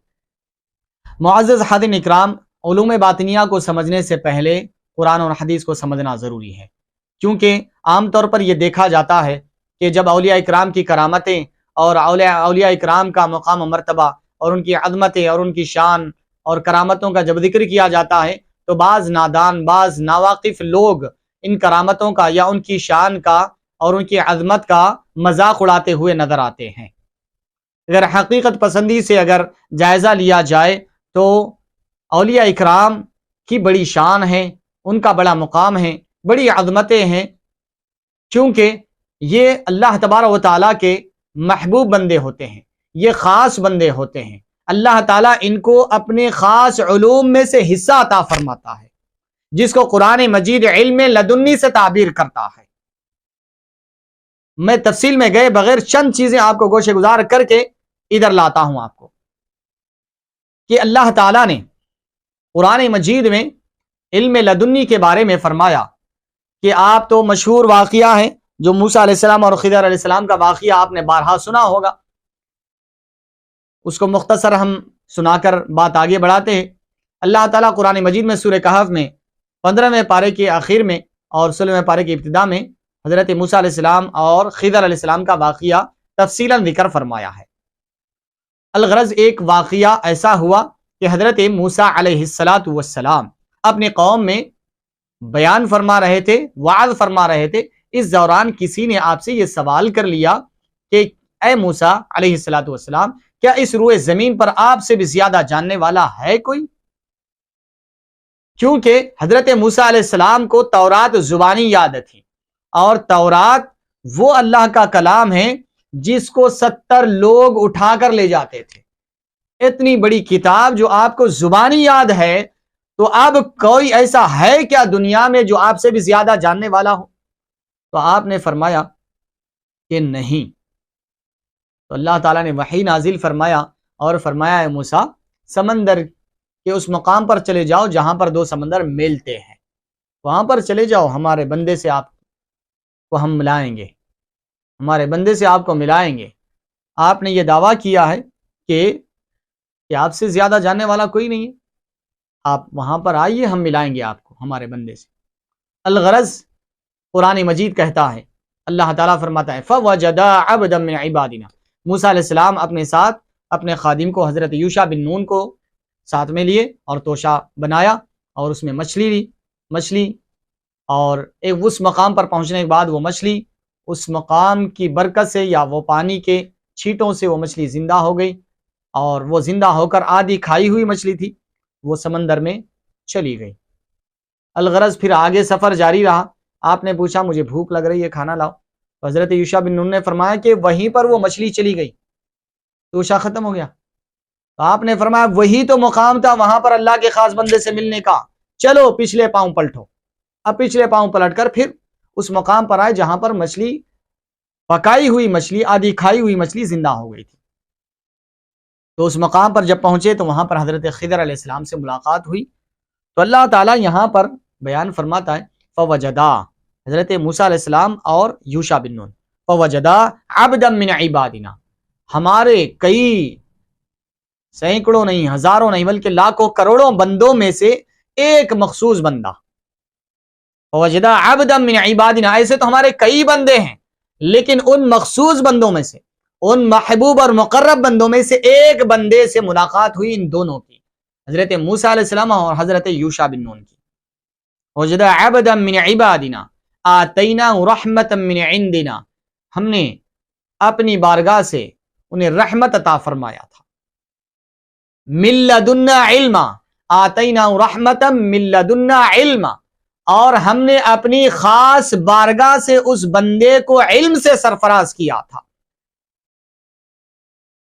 معزز حاضرین اکرام، علوم باطنیہ کو سمجھنے سے پہلے قرآن اور حدیث کو سمجھنا ضروری ہے، کیونکہ عام طور پر یہ دیکھا جاتا ہے کہ جب اولیاء اکرام کی کرامتیں اور اولیاء اکرام کا مقام و مرتبہ اور ان کی عظمتیں اور ان کی شان اور کرامتوں کا جب ذکر کیا جاتا ہے تو بعض نادان، بعض ناواقف لوگ ان کرامتوں کا یا ان کی شان کا اور ان کی عظمت کا مذاق اڑاتے ہوئے نظر آتے ہیں۔ اگر حقیقت پسندی سے اگر جائزہ لیا جائے تو اولیاء اکرام کی بڑی شان ہے، ان کا بڑا مقام ہے، بڑی عظمتیں ہیں، کیونکہ یہ اللہ تبارک و تعالیٰ کے محبوب بندے ہوتے ہیں، یہ خاص بندے ہوتے ہیں۔ اللہ تعالیٰ ان کو اپنے خاص علوم میں سے حصہ عطا فرماتا ہے، جس کو قرآن مجید علم لدنی سے تعبیر کرتا ہے۔ میں تفصیل میں گئے بغیر چند چیزیں آپ کو گوشے گزار کر کے ادھر لاتا ہوں آپ کو، کہ اللہ تعالیٰ نے قرآن مجید میں علم لدنی کے بارے میں فرمایا کہ آپ تو مشہور واقعہ ہے جو موسیٰ علیہ السلام اور خضر علیہ السلام کا واقعہ آپ نے بارہا سنا ہوگا، اس کو مختصر ہم سنا کر بات آگے بڑھاتے ہیں۔ اللہ تعالیٰ قرآن مجید میں سورہ کہف میں 15ویں پارے کے آخر میں اور 16ویں پارے کی ابتدا میں حضرت موسیٰ علیہ السلام اور خضر علیہ السلام کا واقعہ تفصیلاً ذکر فرمایا ہے۔ الغرض ایک واقعہ ایسا ہوا کہ حضرت موسیٰ علیہ السلام اپنے قوم میں بیان فرما رہے تھے، وعظ فرما رہے تھے، اس دوران کسی نے آپ سے یہ سوال کر لیا کہ اے موسیٰ علیہ السلام، کیا اس روئے زمین پر آپ سے بھی زیادہ جاننے والا ہے کوئی؟ کیونکہ حضرت موسیٰ علیہ السلام کو تورات زبانی یاد تھی، اور تورات وہ اللہ کا کلام ہے جس کو 70 لوگ اٹھا کر لے جاتے تھے۔ اتنی بڑی کتاب جو آپ کو زبانی یاد ہے، تو اب کوئی ایسا ہے کیا دنیا میں جو آپ سے بھی زیادہ جاننے والا ہو؟ تو آپ نے فرمایا کہ نہیں۔ تو اللہ تعالیٰ نے وحی نازل فرمایا اور فرمایا اے موسیٰ، سمندر کے اس مقام پر چلے جاؤ جہاں پر دو سمندر ملتے ہیں، وہاں پر چلے جاؤ، ہمارے بندے سے آپ کو ہم ملائیں گے، ہمارے بندے سے آپ کو ملائیں گے۔ آپ نے یہ دعویٰ کیا ہے کہ آپ سے زیادہ جاننے والا کوئی نہیں ہے، آپ وہاں پر آئیے، ہم ملائیں گے آپ کو ہمارے بندے سے۔ الغرض قرآن مجید کہتا ہے، اللہ تعالیٰ فرماتا ہے فَوَجَدَا عَبْدًا مِّنْ عِبَادِنَا، موسیٰ علیہ السلام اپنے ساتھ اپنے خادم کو حضرت یوشع بن نون کو ساتھ میں لیے اور توشہ بنایا اور اس میں مچھلی اور ایک اس مقام پر پہنچنے کے بعد وہ مچھلی اس مقام کی برکت سے یا وہ پانی کے چھینٹوں سے وہ مچھلی زندہ ہو گئی، اور وہ زندہ ہو کر آدھی کھائی ہوئی مچھلی تھی، وہ سمندر میں چلی گئی۔ الغرض پھر آگے سفر جاری رہا، آپ نے پوچھا مجھے بھوک لگ رہی ہے، کھانا لاؤ۔ تو حضرت یوشع بن نون نے فرمایا کہ وہیں پر وہ مچھلی چلی گئی، توشہ ختم ہو گیا۔ تو آپ نے فرمایا وہی تو مقام تھا وہاں پر اللہ کے خاص بندے سے ملنے کا، چلو پچھلے پاؤں پلٹو۔ اب پچھلے پاؤں پلٹ کر پھر اس مقام پر آئے جہاں پر مچھلی، پکائی ہوئی مچھلی، آدھی کھائی ہوئی مچھلی زندہ ہو گئی تھی۔ تو اس مقام پر جب پہنچے تو وہاں پر حضرت خضر علیہ السلام سے ملاقات ہوئی۔ تو اللہ تعالیٰ یہاں پر بیان فرماتا ہے فوجدا، حضرت موسیٰ علیہ السلام اور یوشع بن نون، فوجدا عبدا من عبادنا، ہمارے کئی سینکڑوں نہیں، ہزاروں نہیں بلکہ لاکھوں کروڑوں بندوں میں سے ایک مخصوص بندہ، فوجدا عبدا من عبادنا، ایسے تو ہمارے کئی بندے ہیں لیکن ان مخصوص بندوں میں سے، ان محبوب اور مقرب بندوں میں سے ایک بندے سے ملاقات ہوئی ان دونوں کی، حضرت موسیٰ علیہ السلام اور حضرت یوشع بن نون کی۔ وجد عبدا من عبادنا آتیناہ رحمتا من عندنا، ہم نے اپنی بارگاہ سے انہیں رحمت عطا فرمایا تھا. من لدنا علما، آتیناہ رحمتا من لدنا علما، اور ہم نے اپنی خاص بارگاہ سے اس بندے کو علم سے سرفراز کیا تھا.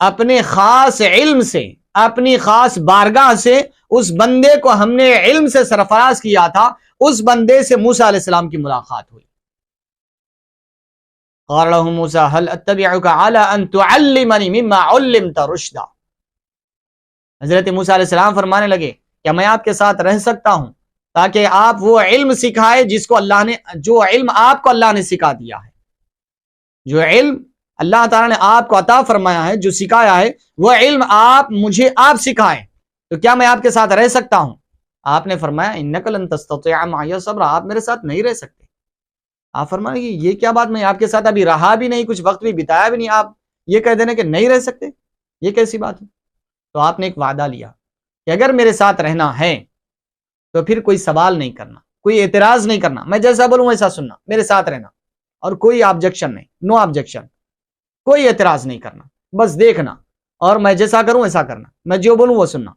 اپنے خاص علم سے، اپنی خاص بارگاہ سے اس بندے کو ہم نے علم سے سرفراز کیا تھا. اس بندے سے موسیٰ علیہ السلام کی ملاقات ہوئی. قال له موسیٰ هل اتبعك على ان تعلمني مما علمت رشدا. حضرت موسیٰ علیہ السلام فرمانے لگے کیا میں آپ کے ساتھ رہ سکتا ہوں تاکہ آپ وہ علم سکھائے جس کو اللہ نے، جو علم آپ کو اللہ نے سکھا دیا ہے، جو علم اللہ تعالیٰ نے آپ کو عطا فرمایا ہے، جو سکھایا ہے، وہ علم آپ سکھائیں، تو کیا میں آپ کے ساتھ رہ سکتا ہوں؟ آپ نے فرمایا انک لن تستطیع معی صبرا، آپ میرے ساتھ نہیں رہ سکتے. آپ فرمائیں کہ یہ کیا بات، میں آپ کے ساتھ ابھی رہا بھی نہیں، کچھ وقت بھی بتایا بھی نہیں، آپ یہ کہہ دینا کہ نہیں رہ سکتے، یہ کیسی بات ہے؟ تو آپ نے ایک وعدہ لیا کہ اگر میرے ساتھ رہنا ہے تو پھر کوئی سوال نہیں کرنا، کوئی اعتراض نہیں کرنا، میں جیسا بولوں ویسا سننا، میرے ساتھ رہنا، اور کوئی آبجیکشن نہیں، نو آبجیکشن، کوئی اعتراض نہیں کرنا، بس دیکھنا اور میں جیسا کروں ایسا کرنا، میں جو بولوں وہ سننا.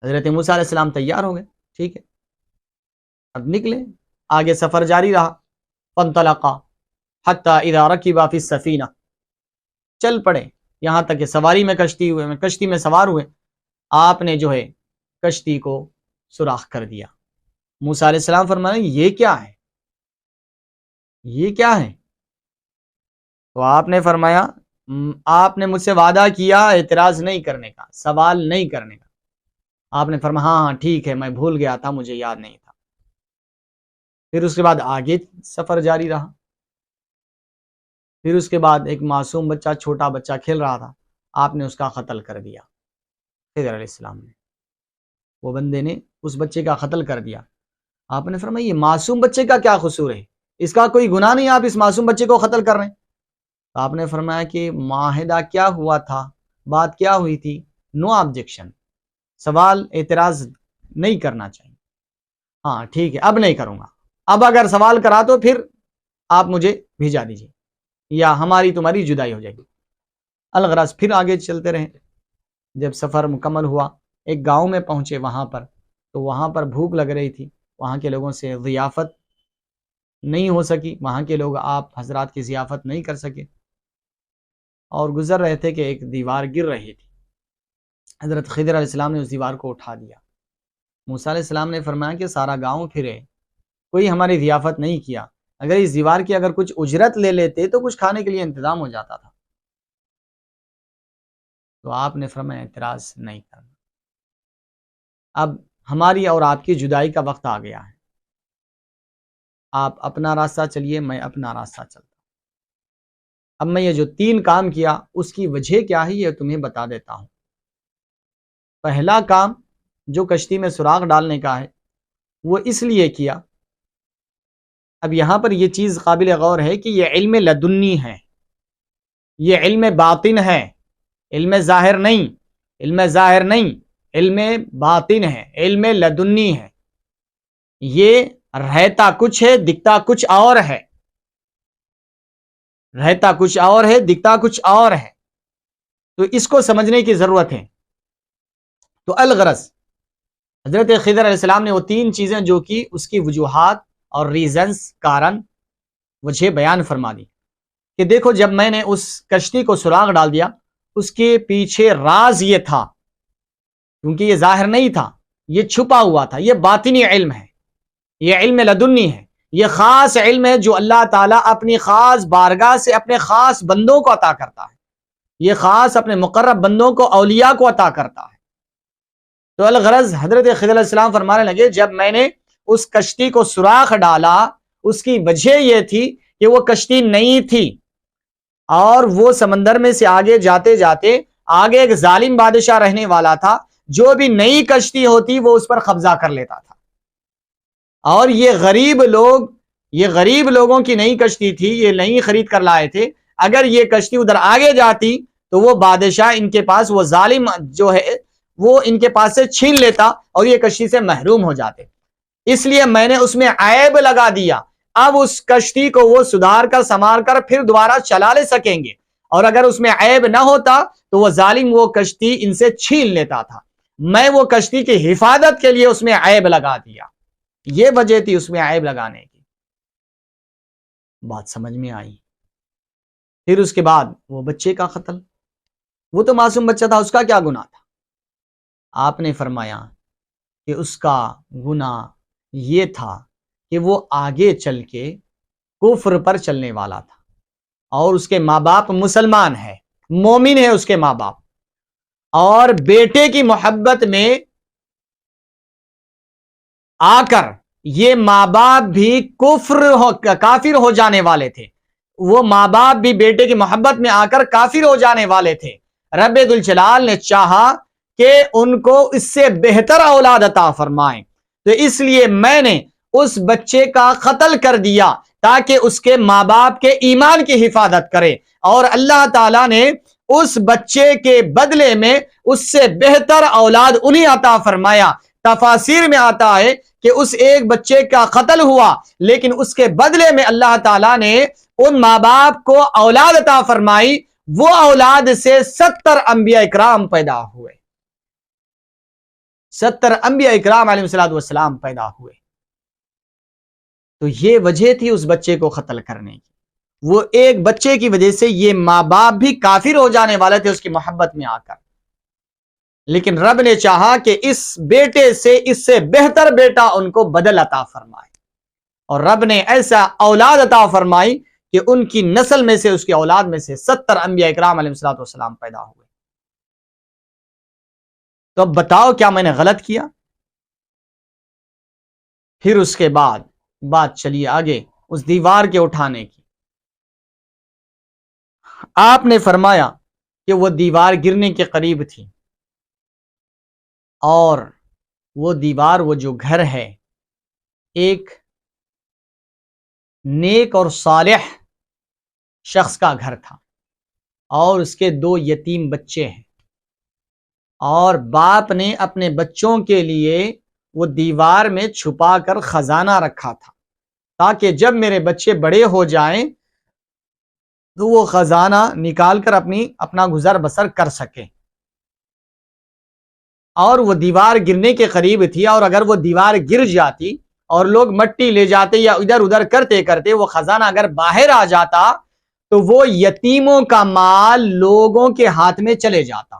حضرت موسیٰ علیہ السلام تیار ہو گئے، ٹھیک ہے، اب نکلے، آگے سفر جاری رہا. فانطلقا حتی اذا رکبا فی السفینہ، چل پڑے یہاں تک کہ سواری میں کشتی میں سوار ہوئے. آپ نے جو ہے کشتی کو سوراخ کر دیا. موسیٰ علیہ السلام فرمایا یہ کیا ہے، یہ کیا ہے؟ تو آپ نے فرمایا آپ نے مجھ سے وعدہ کیا اعتراض نہیں کرنے کا، سوال نہیں کرنے کا. آپ نے فرمایا ہاں ٹھیک ہے، میں بھول گیا تھا، مجھے یاد نہیں تھا. پھر اس کے بعد آگے سفر جاری رہا. پھر اس کے بعد ایک معصوم بچہ، چھوٹا بچہ کھیل رہا تھا، آپ نے اس کا قتل کر دیا. خضر علیہ السلام نے، وہ بندے نے اس بچے کا قتل کر دیا. آپ نے فرمایا یہ معصوم بچے کا کیا قصور ہے، اس کا کوئی گناہ نہیں، آپ اس معصوم بچے کو قتل کر رہے ہیں. تو آپ نے فرمایا کہ معاہدہ کیا ہوا تھا، بات کیا ہوئی تھی، نو آبجیکشن، سوال اعتراض نہیں کرنا چاہیے. ہاں ٹھیک ہے اب نہیں کروں گا، اب اگر سوال کرا تو پھر آپ مجھے بھیجا دیجیے یا ہماری تمہاری جدائی ہو جائے گی. الغرض پھر آگے چلتے رہے. جب سفر مکمل ہوا، ایک گاؤں میں پہنچے، وہاں پر تو وہاں پر بھوک لگ رہی تھی، وہاں کے لوگوں سے ضیافت نہیں ہو سکی، وہاں کے لوگ آپ حضرات کی ضیافت نہیں کر سکے، اور گزر رہے تھے کہ ایک دیوار گر رہی تھی. حضرت خضر علیہ السلام نے اس دیوار کو اٹھا دیا. موسیٰ علیہ السلام نے فرمایا کہ سارا گاؤں پھرے، کوئی ہماری ضیافت نہیں کیا، اگر اس دیوار کی اگر کچھ اجرت لے لیتے تو کچھ کھانے کے لیے انتظام ہو جاتا تھا. تو آپ نے فرمایا اعتراض نہیں کرنا، اب ہماری اور آپ کی جدائی کا وقت آ گیا ہے، آپ اپنا راستہ چلیے، میں اپنا راستہ چلتا. اب میں یہ جو 3 کام کیا اس کی وجہ کیا ہے یہ تمہیں بتا دیتا ہوں. پہلا کام جو کشتی میں سراغ ڈالنے کا ہے وہ اس لیے کیا، اب یہاں پر یہ چیز قابل غور ہے کہ یہ علم لدنی ہے، یہ علم باطن ہے، علم ظاہر نہیں، علم ظاہر نہیں، علم باطن ہے، علم لدنی ہے. یہ رہتا کچھ ہے، دکھتا کچھ اور ہے، رہتا کچھ اور ہے، دکھتا کچھ اور ہے. تو اس کو سمجھنے کی ضرورت ہے. تو الغرض حضرت خضر علیہ السلام نے وہ 3 چیزیں جو کی اس کی وجوہات اور ریزنز، کارن، وجہ بیان فرما دی کہ دیکھو جب میں نے اس کشتی کو سراغ ڈال دیا اس کے پیچھے راز یہ تھا، کیونکہ یہ ظاہر نہیں تھا، یہ چھپا ہوا تھا، یہ باطنی علم ہے، یہ علم لدنی ہے، یہ خاص علم ہے جو اللہ تعالیٰ اپنی خاص بارگاہ سے اپنے خاص بندوں کو عطا کرتا ہے، یہ خاص اپنے مقرب بندوں کو، اولیاء کو عطا کرتا ہے. تو الغرض حضرت خضر علیہ السلام فرمانے لگے جب میں نے اس کشتی کو سوراخ ڈالا اس کی وجہ یہ تھی کہ وہ کشتی نہیں تھی، اور وہ سمندر میں سے آگے جاتے جاتے آگے ایک ظالم بادشاہ رہنے والا تھا، جو بھی نئی کشتی ہوتی وہ اس پر قبضہ کر لیتا تھا. اور یہ غریب لوگوں کی نئی کشتی تھی، یہ نہیں خرید کر لائے تھے. اگر یہ کشتی ادھر آگے جاتی تو وہ بادشاہ ان کے پاس، وہ ظالم جو ہے وہ ان کے پاس سے چھین لیتا اور یہ کشتی سے محروم ہو جاتے. اس لیے میں نے اس میں عیب لگا دیا، اب اس کشتی کو وہ سدھار کر سنوار کر پھر دوبارہ چلا لے سکیں گے، اور اگر اس میں عیب نہ ہوتا تو وہ ظالم وہ کشتی ان سے چھین لیتا تھا، میں وہ کشتی کی حفاظت کے لیے اس میں عیب لگا دیا، یہ وجہ تھی اس میں عیب لگانے کی۔ بات سمجھ میں آئی؟ پھر اس کے بعد وہ بچے کا قتل، وہ تو معصوم بچہ تھا، اس کا کیا گناہ تھا؟ آپ نے فرمایا کہ اس کا گناہ یہ تھا کہ وہ آگے چل کے کفر پر چلنے والا تھا، اور اس کے ماں باپ مسلمان ہے، مومن ہے اس کے ماں باپ، اور بیٹے کی محبت میں آ کر یہ ماں باپ بھی کافر ہو جانے والے تھے، وہ ماں باپ بھی بیٹے کی محبت میں آ کر کافر ہو جانے والے تھے۔ رب ذوالجلال نے چاہا کہ ان کو اس سے بہتر اولاد عطا فرمائیں، تو اس لیے میں نے اس بچے کا قتل کر دیا تاکہ اس کے ماں باپ کے ایمان کی حفاظت کرے، اور اللہ تعالیٰ نے اس بچے کے بدلے میں اس سے بہتر اولاد انہیں عطا فرمایا۔ تفاسیر میں آتا ہے کہ اس ایک بچے کا قتل ہوا، لیکن اس کے بدلے میں اللہ تعالیٰ نے ان ماں باپ کو اولاد عطا فرمائی، وہ اولاد سے 70 انبیاء اکرام پیدا ہوئے، 70 انبیاء اکرام علیہ السلام پیدا ہوئے۔ تو یہ وجہ تھی اس بچے کو قتل کرنے کی، وہ ایک بچے کی وجہ سے یہ ماں باپ بھی کافر ہو جانے والے تھے اس کی محبت میں آ کر، لیکن رب نے چاہا کہ اس بیٹے سے اس سے بہتر بیٹا ان کو بدل عطا فرمائے، اور رب نے ایسا اولاد عطا فرمائی کہ ان کی نسل میں سے، اس کی اولاد میں سے 70 انبیاء اکرام علیہ السلام پیدا ہوئے۔ تو اب بتاؤ کیا میں نے غلط کیا؟ پھر اس کے بعد بات چلی آگے اس دیوار کے اٹھانے کی۔ آپ نے فرمایا کہ وہ دیوار گرنے کے قریب تھی، اور وہ دیوار، وہ جو گھر ہے، ایک نیک اور صالح شخص کا گھر تھا، اور اس کے 2 یتیم بچے ہیں، اور باپ نے اپنے بچوں کے لیے وہ دیوار میں چھپا کر خزانہ رکھا تھا تاکہ جب میرے بچے بڑے ہو جائیں تو وہ خزانہ نکال کر اپنا گزر بسر کر سکیں۔ اور وہ دیوار گرنے کے قریب تھی، اور اگر وہ دیوار گر جاتی اور لوگ مٹی لے جاتے یا ادھر ادھر کرتے کرتے وہ خزانہ اگر باہر آ جاتا تو وہ یتیموں کا مال لوگوں کے ہاتھ میں چلے جاتا،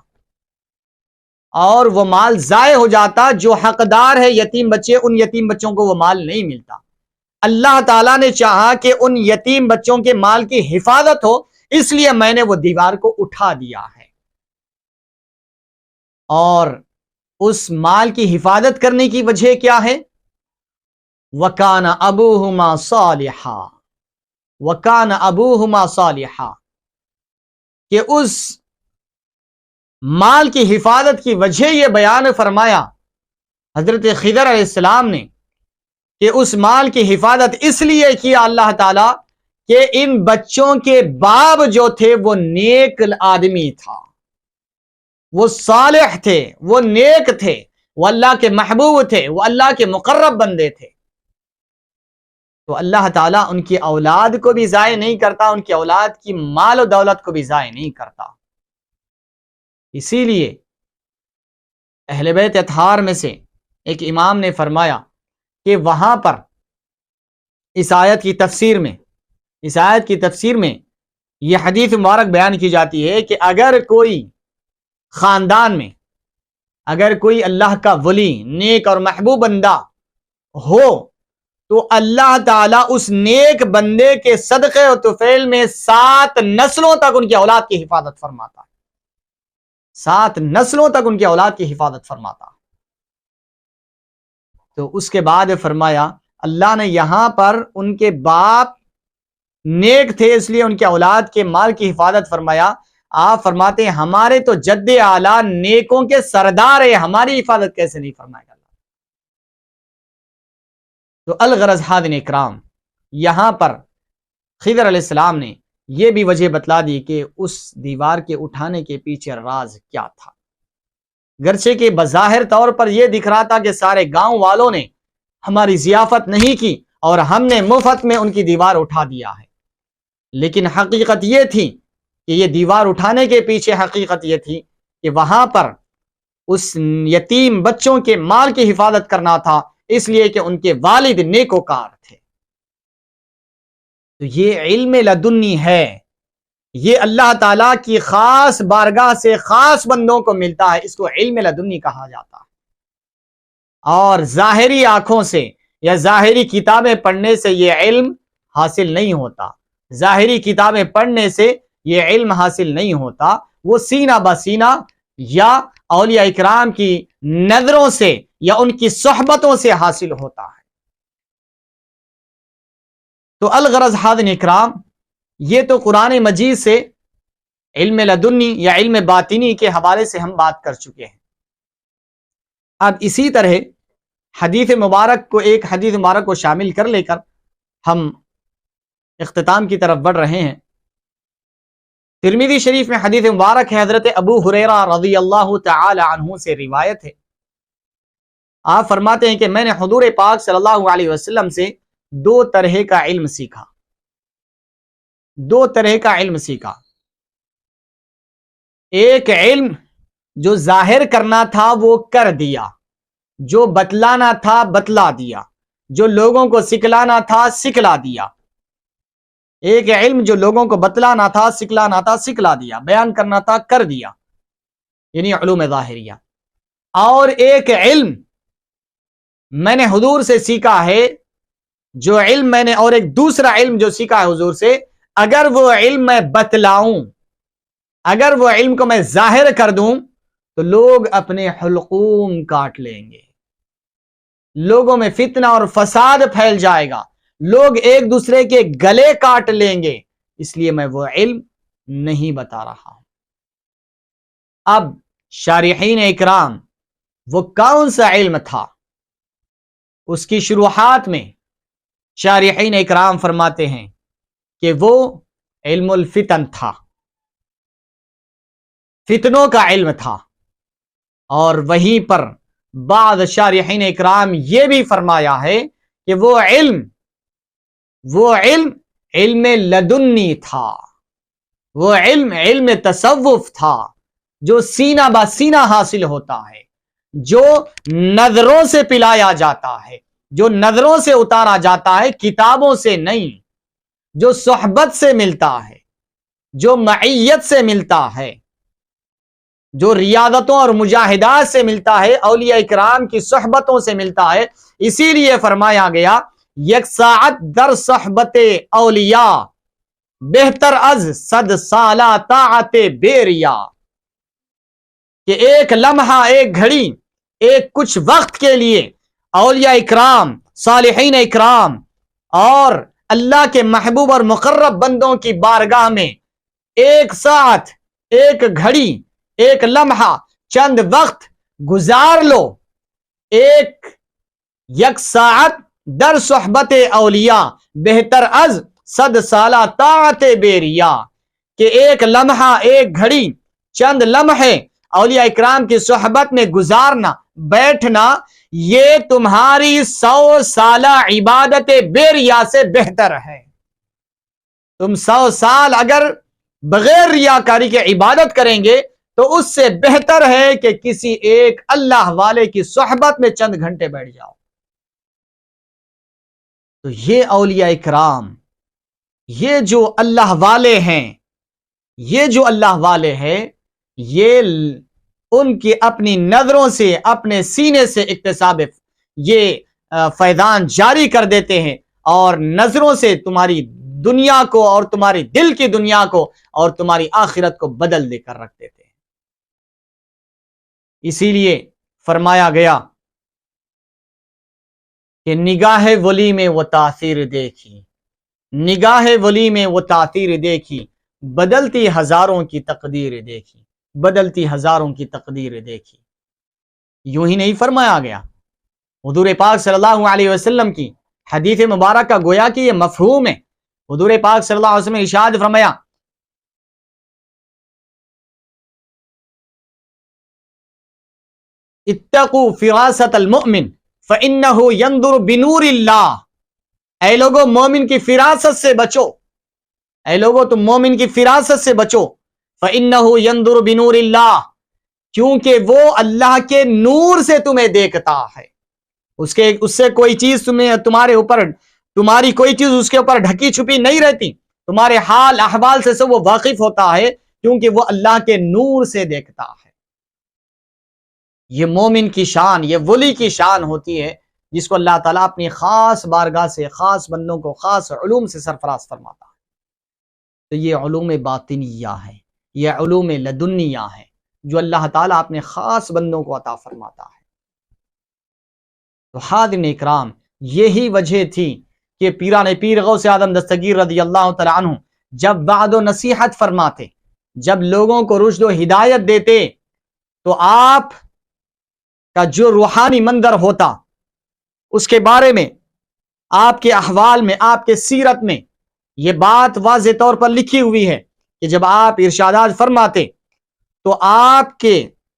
اور وہ مال ضائع ہو جاتا، جو حقدار ہے یتیم بچے، ان یتیم بچوں کو وہ مال نہیں ملتا۔ اللہ تعالیٰ نے چاہا کہ ان یتیم بچوں کے مال کی حفاظت ہو، اس لیے میں نے وہ دیوار کو اٹھا دیا ہے، اور اس مال کی حفاظت کرنے کی وجہ کیا ہے؟ وَكَانَ أَبُوهُمَا صَالِحًا، وَكَانَ أَبُوهُمَا صَالِحًا، کہ اس مال کی حفاظت کی وجہ یہ بیان فرمایا حضرت خضر علیہ السلام نے کہ اس مال کی حفاظت اس لیے کیا اللہ تعالیٰ کہ ان بچوں کے باپ جو تھے وہ نیک آدمی تھا، وہ صالح تھے، وہ نیک تھے، وہ اللہ کے محبوب تھے، وہ اللہ کے مقرب بندے تھے، تو اللہ تعالیٰ ان کی اولاد کو بھی ضائع نہیں کرتا، ان کی اولاد کی مال و دولت کو بھی ضائع نہیں کرتا۔ اسی لیے اہل بیت اطہار میں سے ایک امام نے فرمایا کہ وہاں پر اس آیت کی تفسیر میں یہ حدیث مبارک بیان کی جاتی ہے کہ اگر کوئی خاندان میں اگر کوئی اللہ کا ولی، نیک اور محبوب بندہ ہو تو اللہ تعالیٰ اس نیک بندے کے صدقے و طفیل میں 7 نسلوں تک ان کی اولاد کی حفاظت فرماتا ہے، 7 نسلوں تک ان کی اولاد کی حفاظت فرماتا۔ تو اس کے بعد فرمایا اللہ نے یہاں پر ان کے باپ نیک تھے اس لیے ان کے اولاد کے مال کی حفاظت فرمایا۔ آپ فرماتے ہیں ہمارے تو جد اعلیٰ نیکوں کے سردار ہے، ہماری حفاظت کیسے نہیں فرمائے گا؟ تو الغرض حاضرین اکرام، یہاں پر خضر علیہ السلام نے یہ بھی وجہ بتلا دی کہ اس دیوار کے اٹھانے کے پیچھے راز کیا تھا، گرچہ کہ بظاہر طور پر یہ دکھ رہا تھا کہ سارے گاؤں والوں نے ہماری ضیافت نہیں کی اور ہم نے مفت میں ان کی دیوار اٹھا دیا ہے۔ لیکن حقیقت یہ تھی کہ یہ دیوار اٹھانے کے پیچھے حقیقت یہ تھی کہ وہاں پر اس یتیم بچوں کے مال کی حفاظت کرنا تھا، اس لیے کہ ان کے والد نیکوکار تھے۔ تو یہ علم لدنی ہے، یہ اللہ تعالیٰ کی خاص بارگاہ سے خاص بندوں کو ملتا ہے، اس کو علم لدنی کہا جاتا ہے۔ اور ظاہری آنکھوں سے یا ظاہری کتابیں پڑھنے سے یہ علم حاصل نہیں ہوتا، ظاہری کتابیں پڑھنے سے یہ علم حاصل نہیں ہوتا، وہ سینہ بسینہ یا اولیاء اکرام کی نظروں سے یا ان کی صحبتوں سے حاصل ہوتا ہے۔ تو الغرض حاضرین اکرام، یہ تو قرآن مجید سے علم لدنی یا علم باطنی کے حوالے سے ہم بات کر چکے ہیں۔ اب اسی طرح حدیث مبارک کو، ایک حدیث مبارک کو شامل کر لے کر ہم اختتام کی طرف بڑھ رہے ہیں۔ ترمذی شریف میں حدیث مبارک ہے، حضرت ابو ہریرہ رضی اللہ تعالی عنہ سے روایت ہے۔ آپ فرماتے ہیں کہ میں نے حضور پاک صلی اللہ علیہ وسلم سے دو طرح کا علم سیکھا، دو طرح کا علم سیکھا۔ ایک علم جو ظاہر کرنا تھا وہ کر دیا، جو بتلانا تھا بتلا دیا، جو لوگوں کو سکھلانا تھا سکھلا دیا۔ ایک علم جو لوگوں کو بتلانا تھا، سکھلانا تھا، سکھلا دیا، بیان کرنا تھا، کر دیا، یعنی علوم ظاہریہ۔ اور ایک علم میں نے حضور سے سیکھا ہے، جو علم میں نے، اور ایک دوسرا علم جو سیکھا ہے حضور سے، اگر وہ علم میں بتلاؤں، اگر وہ علم کو میں ظاہر کر دوں تو لوگ اپنے حلقوم کاٹ لیں گے، لوگوں میں فتنہ اور فساد پھیل جائے گا، لوگ ایک دوسرے کے گلے کاٹ لیں گے، اس لیے میں وہ علم نہیں بتا رہا ہوں۔ اب شارحین اکرام، وہ کون سا علم تھا؟ اس کی شروحات میں شارحین اکرام فرماتے ہیں کہ وہ علم الفتن تھا، فتنوں کا علم تھا۔ اور وہیں پر بعض شارحین اکرام یہ بھی فرمایا ہے کہ وہ علم لدنی تھا، وہ علم تصوف تھا، جو سینہ با سینہ حاصل ہوتا ہے، جو نظروں سے پلایا جاتا ہے، جو نظروں سے اتارا جاتا ہے، کتابوں سے نہیں، جو صحبت سے ملتا ہے، جو معیت سے ملتا ہے، جو ریاضتوں اور مجاہدات سے ملتا ہے، اولیاء اکرام کی صحبتوں سے ملتا ہے۔ اسی لیے فرمایا گیا، یک ساعت در صحبت اولیاء بہتر از 100 سالہ طاعت بیریا، کہ ایک لمحہ، ایک گھڑی، ایک کچھ وقت کے لیے اولیاء اکرام، صالحین اکرام اور اللہ کے محبوب اور مقرب بندوں کی بارگاہ میں ایک ساتھ، ایک گھڑی، ایک لمحہ، چند وقت گزار لو۔ یک ساعت در صحبت اولیاء بہتر از 100 سالہ طاعت بیریا، کہ ایک لمحہ، ایک گھڑی، چند لمحے اولیاء اکرام کی صحبت میں گزارنا، بیٹھنا، یہ تمہاری 100 سالہ عبادت بیریا سے بہتر ہے۔ تم 100 سال اگر بغیر ریاکاری کے عبادت کریں گے تو اس سے بہتر ہے کہ کسی ایک اللہ والے کی صحبت میں چند گھنٹے بیٹھ جاؤ۔ تو یہ اولیاء اکرام، یہ جو اللہ والے ہیں، یہ جو اللہ والے ہیں، یہ ان کی اپنی نظروں سے، اپنے سینے سے اکتساب یہ فیضان جاری کر دیتے ہیں، اور نظروں سے تمہاری دنیا کو اور تمہاری دل کی دنیا کو اور تمہاری آخرت کو بدل دے کر رکھ دیتے ہیں۔ اسی لیے فرمایا گیا کہ نگاہ ولی میں وہ تاثیر دیکھی، نگاہ ولی میں وہ تاثیر دیکھی، بدلتی ہزاروں کی تقدیر دیکھی، بدلتی ہزاروں کی تقدیر دیکھی۔ یوں ہی نہیں فرمایا گیا، حضور پاک صلی اللہ علیہ وسلم کی حدیث مبارک کا گویا کہ یہ مفہوم ہے۔ حضور پاک صلی اللہ علیہ وسلم نے ارشاد فرمایا، اتقوا فراست المؤمن فَإِنَّهُ يَنْظُرُ بِنُورِ اللَّهِ، اے لوگو مومن کی فراست سے بچو، اے لوگو تم مومن کی فراست سے بچو، فَإِنَّهُ يَنْظُرُ بِنُورِ اللَّهِ، کیونکہ وہ اللہ کے نور سے تمہیں دیکھتا ہے، اس سے کوئی چیز تمہارے اوپر، تمہاری کوئی چیز اس کے اوپر ڈھکی چھپی نہیں رہتی، تمہارے حال احوال سے سب وہ واقف ہوتا ہے، کیونکہ وہ اللہ کے نور سے دیکھتا ہے۔ یہ مومن کی شان، یہ ولی کی شان ہوتی ہے جس کو اللہ تعالیٰ اپنی خاص بارگاہ سے خاص بندوں کو خاص علوم سے سرفراز فرماتا ہے۔ تو یہ علوم باطنیہ ہے، یہ علوم لدنیہ ہے جو اللہ تعالیٰ اپنے خاص بندوں کو عطا فرماتا ہے۔ تو حاضرین اکرام، یہی وجہ تھی کہ پیران پیر غوث اعظم دستگیر رضی اللہ تعالیٰ عنہ جب وعد و نصیحت فرماتے، جب لوگوں کو رشد و ہدایت دیتے، تو آپ کا جو روحانی منظر ہوتا اس کے بارے میں، آپ کے احوال میں، آپ کے سیرت میں یہ بات واضح طور پر لکھی ہوئی ہے کہ جب آپ ارشادات فرماتے تو آپ کے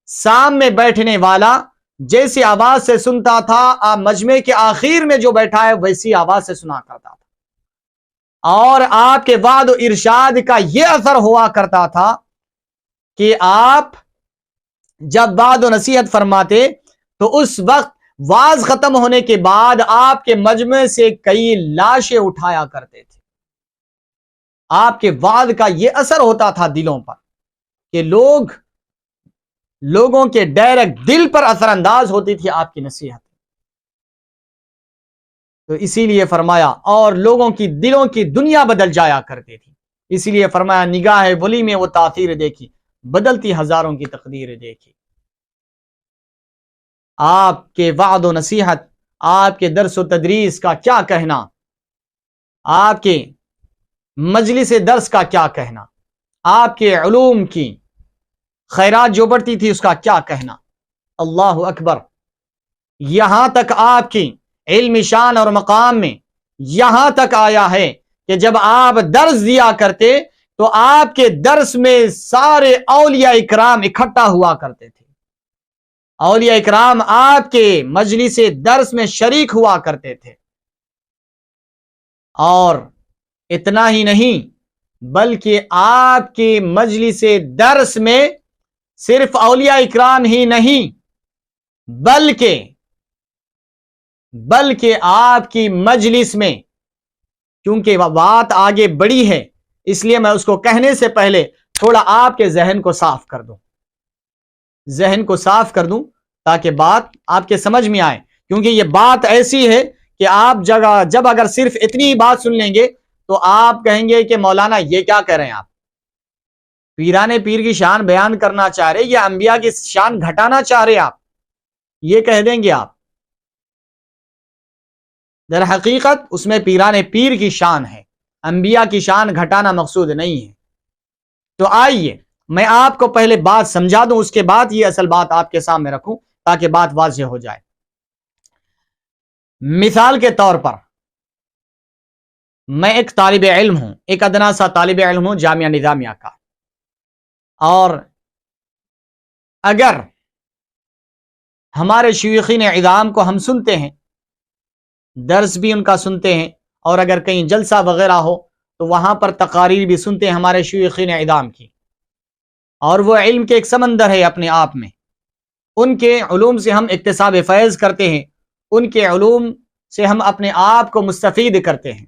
سامنے بیٹھنے والا جیسی آواز سے سنتا تھا، آپ مجمع کے آخر میں جو بیٹھا ہے ویسی آواز سے سنا کرتا تھا، اور آپ کے وعد و ارشاد کا یہ اثر ہوا کرتا تھا کہ آپ جب وعد و نصیحت فرماتے تو اس وقت واز ختم ہونے کے بعد آپ کے مجمع سے کئی لاشیں اٹھایا کرتے تھے۔ آپ کے وعد کا یہ اثر ہوتا تھا دلوں پر کہ لوگوں کے ڈائریکٹ دل پر اثر انداز ہوتی تھی آپ کی نصیحت۔ تو اسی لیے فرمایا، اور لوگوں کی دلوں کی دنیا بدل جایا کرتی تھی، اسی لیے فرمایا نگاہ ولی میں وہ تاثیر دیکھی، بدلتی ہزاروں کی تقدیر دیکھی۔ آپ کے وعد و نصیحت، آپ کے درس و تدریس کا کیا کہنا، آپ کے مجلس درس کا کیا کہنا، آپ کے علوم کی خیرات جو بڑھتی تھی اس کا کیا کہنا۔ اللہ اکبر، یہاں تک آپ کی علم شان اور مقام میں یہاں تک آیا ہے کہ جب آپ درس دیا کرتے تو آپ کے درس میں سارے اولیاء اکرام اکٹھا ہوا کرتے تھے، اولیاء اکرام آپ کے مجلس درس میں شریک ہوا کرتے تھے۔ اور اتنا ہی نہیں بلکہ آپ کی مجلس درس میں صرف اولیاء اکرام ہی نہیں بلکہ آپ کی مجلس میں، کیونکہ بات آگے بڑی ہے اس لیے میں اس کو کہنے سے پہلے تھوڑا آپ کے ذہن کو صاف کر دوں تاکہ بات آپ کے سمجھ میں آئے، کیونکہ یہ بات ایسی ہے کہ آپ جب اگر صرف اتنی ہی بات سن لیں گے تو آپ کہیں گے کہ مولانا یہ کیا کہہ رہے ہیں، آپ پیران پیر کی شان بیان کرنا چاہ رہے یا انبیاء کی شان گھٹانا چاہ رہے، آپ یہ کہہ دیں گے آپ۔ در حقیقت اس میں پیران پیر کی شان ہے، انبیاء کی شان گھٹانا مقصود نہیں ہے۔ تو آئیے میں آپ کو پہلے بات سمجھا دوں، اس کے بعد یہ اصل بات آپ کے سامنے رکھوں تاکہ بات واضح ہو جائے۔ مثال کے طور پر میں ایک طالب علم ہوں، ایک ادنا سا طالب علم ہوں جامعہ نظامیہ کا، اور اگر ہمارے شیوخین عظام کو ہم سنتے ہیں، درس بھی ان کا سنتے ہیں، اور اگر کہیں جلسہ وغیرہ ہو تو وہاں پر تقاریر بھی سنتے ہیں ہمارے شیوخین عظام کی، اور وہ علم کے ایک سمندر ہے اپنے آپ میں، ان کے علوم سے ہم اکتساب فیض کرتے ہیں، ان کے علوم سے ہم اپنے آپ کو مستفید کرتے ہیں۔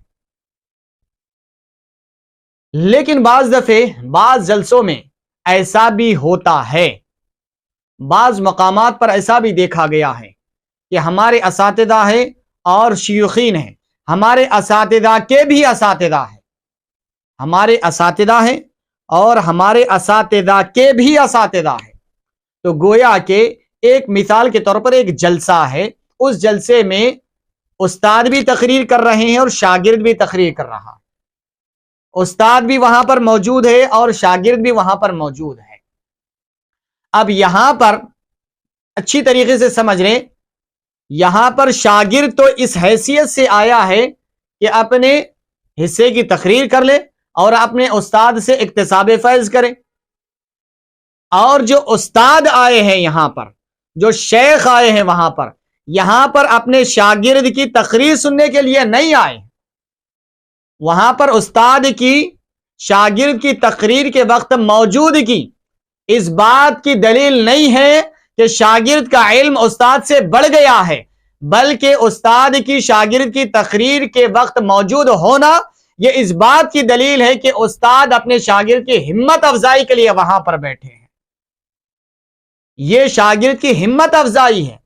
لیکن بعض دفعے بعض جلسوں میں ایسا بھی ہوتا ہے، بعض مقامات پر ایسا بھی دیکھا گیا ہے کہ ہمارے اساتذہ ہیں اور شیوخین ہیں، ہمارے اساتذہ کے بھی اساتذہ ہیں، ہمارے اساتذہ ہیں اور ہمارے اساتذہ کے بھی اساتذہ ہیں۔ تو گویا کہ ایک مثال کے طور پر ایک جلسہ ہے، اس جلسے میں استاد بھی تقریر کر رہے ہیں اور شاگرد بھی تقریر کر رہا ہے، استاد بھی وہاں پر موجود ہے اور شاگرد بھی وہاں پر موجود ہے۔ اب یہاں پر اچھی طریقے سے سمجھ لیں، یہاں پر شاگرد تو اس حیثیت سے آیا ہے کہ اپنے حصے کی تقریر کر لے اور اپنے استاد سے اکتساب فیض کرے، اور جو استاد آئے ہیں یہاں پر، جو شیخ آئے ہیں وہاں پر، یہاں پر اپنے شاگرد کی تقریر سننے کے لیے نہیں آئے، وہاں پر استاد کی شاگرد کی تقریر کے وقت موجودگی اس بات کی دلیل نہیں ہے کہ شاگرد کا علم استاد سے بڑھ گیا ہے، بلکہ استاد کی شاگرد کی تقریر کے وقت موجود ہونا یہ اس بات کی دلیل ہے کہ استاد اپنے شاگرد کی ہمت افزائی کے لیے وہاں پر بیٹھے ہیں۔ یہ شاگرد کی ہمت افزائی ہے،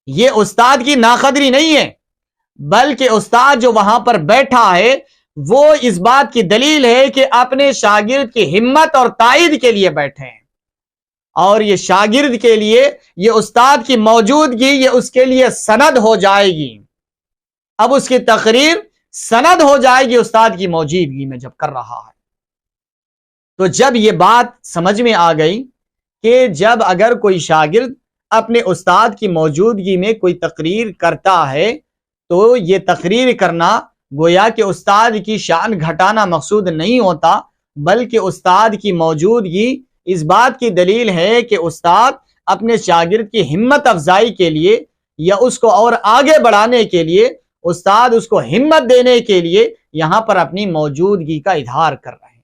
یہ استاد کی ناقدری نہیں ہے، بلکہ استاد جو وہاں پر بیٹھا ہے وہ اس بات کی دلیل ہے کہ اپنے شاگرد کی ہمت اور تائید کے لیے بیٹھے ہیں، اور یہ شاگرد کے لیے یہ استاد کی موجودگی یہ اس کے لیے سند ہو جائے گی۔ اب اس کی تقریر سند ہو جائے گی استاد کی موجودگی میں جب کر رہا ہے۔ تو جب یہ بات سمجھ میں آ گئی کہ جب اگر کوئی شاگرد اپنے استاد کی موجودگی میں کوئی تقریر کرتا ہے تو یہ تقریر کرنا گویا کہ استاد کی شان گھٹانا مقصود نہیں ہوتا، بلکہ استاد کی موجودگی اس بات کی دلیل ہے کہ استاد اپنے شاگرد کی ہمت افزائی کے لیے یا اس کو اور آگے بڑھانے کے لیے، استاد اس کو ہمت دینے کے لیے یہاں پر اپنی موجودگی کا اظہار کر رہے ہیں۔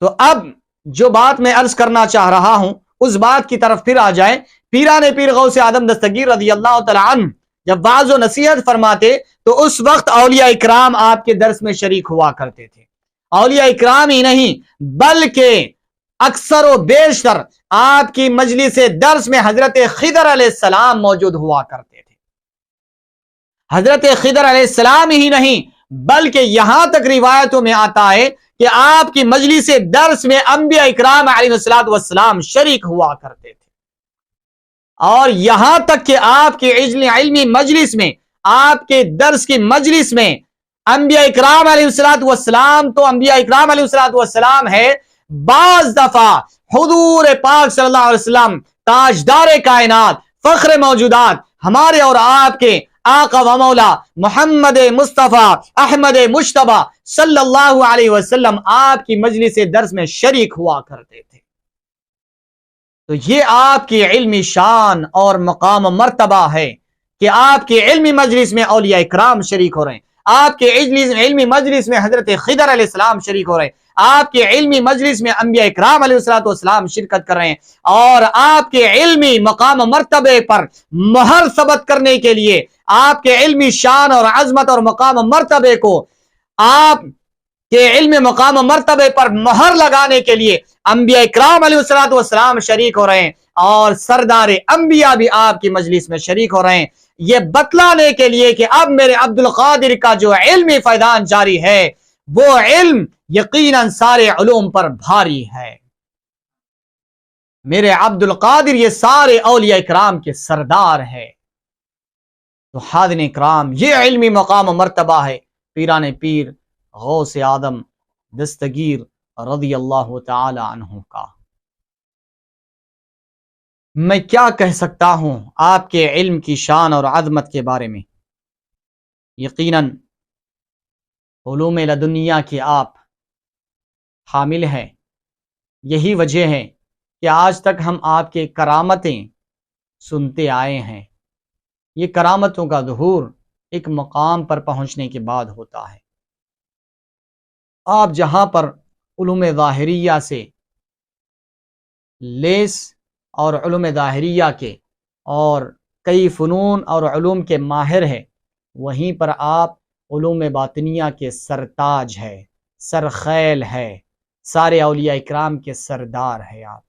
تو اب جو بات میں عرض کرنا چاہ رہا ہوں اس بات کی طرف پھر آ جائیں۔ پیران پیر غوث اعظم دستگیر رضی اللہ تعالی عنہ جب وعظ و نصیحت فرماتے تو اس وقت اولیاء اکرام آپ کے درس میں شریک ہوا کرتے تھے۔ اولیاء اکرام ہی نہیں بلکہ اکثر و بیشتر آپ کی مجلس درس میں حضرت خضر علیہ السلام موجود ہوا کرتے تھے۔ حضرت خضر علیہ السلام ہی نہیں بلکہ یہاں تک روایتوں میں آتا ہے کہ آپ کی مجلس درس میں انبیاء اکرام علیہ السلام شریک ہوا کرتے تھے، اور یہاں تک کہ آپ کی علمی مجلس میں، آپ کے درس کی مجلس میں انبیاء اکرام علیہ السلام تو انبیاء اکرام علیہ السلام ہے، بعض دفعہ حضور پاک صلی اللہ علیہ وسلم تاجدار کائنات فخر موجودات ہمارے اور آپ کے آقا و مولا محمد مصطفیٰ احمد مجتبی صلی اللہ علیہ وسلم آپ کی مجلس درس میں شریک ہوا کرتے تھے۔ تو یہ آپ کی علمی شان اور مقام و مرتبہ ہے کہ آپ کی علمی مجلس میں اولیاء اکرام شریک ہو رہے ہیں، آپ کے علمی مجلس میں حضرت خضر علیہ السلام شریک ہو رہے ہیں، آپ کے علمی مجلس میں انبیاء اکرام علیہ السلام شرکت کر رہے ہیں، اور آپ کے علمی مقام و مرتبے پر مہر ثبت کرنے کے لیے، آپ کے علمی شان اور عظمت اور مقام و مرتبے کو آپ کے علم مقام و مرتبے پر مہر لگانے کے لیے انبیاء اکرام علیہ السلام شریک ہو رہے ہیں، اور سردار انبیاء بھی آپ کی مجلس میں شریک ہو رہے ہیں، یہ بتلانے کے لیے کہ اب میرے عبد القادر کا جو علمی فیضان جاری ہے وہ علم یقیناً سارے علوم پر بھاری ہے۔ میرے عبد القادر یہ سارے اولیاء اکرام کے سردار ہے۔ تو حاضرین اکرام، یہ علمی مقام و مرتبہ ہے پیران پیر غوث اعظم دستگیر رضی اللہ تعالی عنہ کا۔ میں کیا کہہ سکتا ہوں آپ کے علم کی شان اور عظمت کے بارے میں؟ یقیناً علوم لدنیا کے آپ حامل ہیں، یہی وجہ ہے کہ آج تک ہم آپ کے کرامتیں سنتے آئے ہیں۔ یہ کرامتوں کا ظہور ایک مقام پر پہنچنے کے بعد ہوتا ہے۔ آپ جہاں پر علوم ظاہریہ سے لیس اور علوم ظاہریہ کے اور کئی فنون اور علوم کے ماہر ہیں، وہیں پر آپ علوم باطنیہ کے سرتاج ہے، سرخیل ہے، سارے اولیاء اکرام کے سردار ہے آپ۔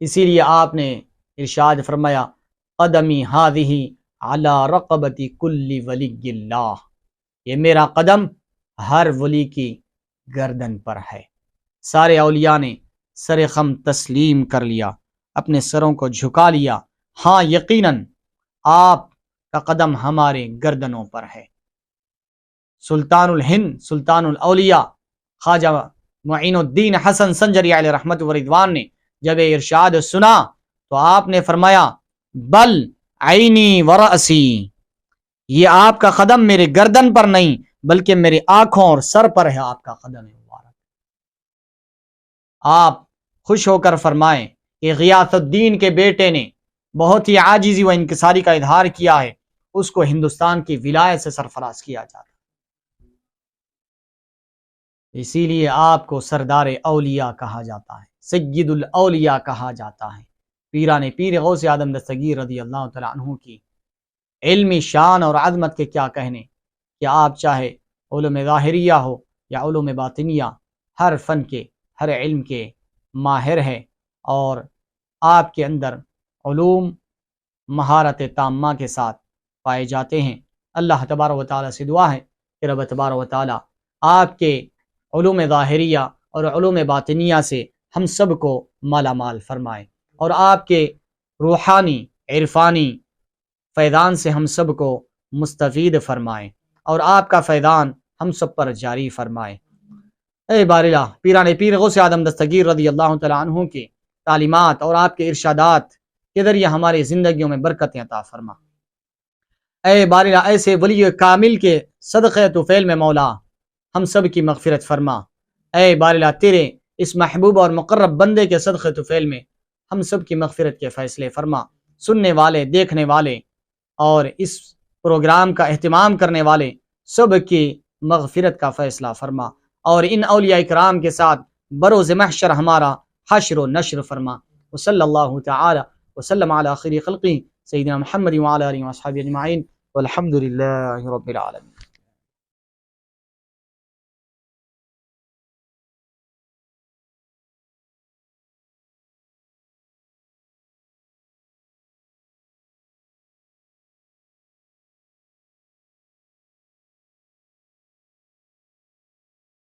اسی لیے آپ نے ارشاد فرمایا قدمی ہذہ علی رقبۃ کل ولی اللہ، یہ میرا قدم ہر ولی کی گردن پر ہے۔ سارے اولیاء نے سر خم تسلیم کر لیا، اپنے سروں کو جھکا لیا، ہاں یقیناً آپ کا قدم ہمارے گردنوں پر ہے۔ سلطان الہند سلطان الاولیاء خواجہ معین الدین حسن سنجری علیہ رحمت و رضوان نے جب ارشاد سنا تو آپ نے فرمایا بل عینی ورأسی، یہ آپ کا قدم میرے گردن پر نہیں بلکہ میری آنکھوں اور سر پر ہے آپ کا قدم مبارک۔ آپ خوش ہو کر فرمائیں کہ غیاث الدین کے بیٹے نے بہت ہی عاجزی و انکساری کا اظہار کیا ہے، اس کو ہندوستان کی ولایت سے سرفراز کیا جاتا ہے۔ اسی لیے آپ کو سردار اولیاء کہا جاتا ہے، سید الاولیاء کہا جاتا ہے۔ پیران پیر غوث اعظم دستگیر رضی اللہ تعالیٰ عنہ کی علمی شان اور عظمت کے کیا کہنے، کہ آپ چاہے علوم ظاہریہ ہو یا علوم باطنیہ، ہر فن کے، ہر علم کے ماہر ہیں، اور آپ کے اندر علوم مہارت تامہ کے ساتھ پائے جاتے ہیں۔ اللہ تبارک و تعالیٰ سے دعا ہے کہ رب تبارک و تعالیٰ آپ کے علوم ظاہریہ اور علوم باطنیہ سے ہم سب کو مالا مال فرمائے، اور آپ کے روحانی عرفانی فیضان سے ہم سب کو مستفید فرمائے، اور آپ کا فیضان ہم سب پر جاری فرمائے۔ اے باراللہ، پیران پیر غوث اعظم دستگیر رضی اللہ تعالیٰ عنہ کی تعلیمات اور آپ کے ارشادات کے ذریعے ہماری زندگیوں میں برکتیں عطا فرما۔ اے باراللہ، ایسے ولی کامل کے صدقہ طفیل میں مولا ہم سب کی مغفرت فرما۔ اے باراللہ، تیرے اس محبوب اور مقرب بندے کے صدقہ طفیل میں ہم سب کی مغفرت کے فیصلے فرما۔ سننے والے، دیکھنے والے اور اس پروگرام کا اہتمام کرنے والے سب کی مغفرت کا فیصلہ فرما، اور ان اولیاء کرام کے ساتھ بروز محشر ہمارا حشر و نشر فرما۔ وصلی اللہ تعالی وسلم علی خیر خلقی سیدنا محمد وعلی آلہ وصحبہ اجمعین، والحمد للہ رب العالمین۔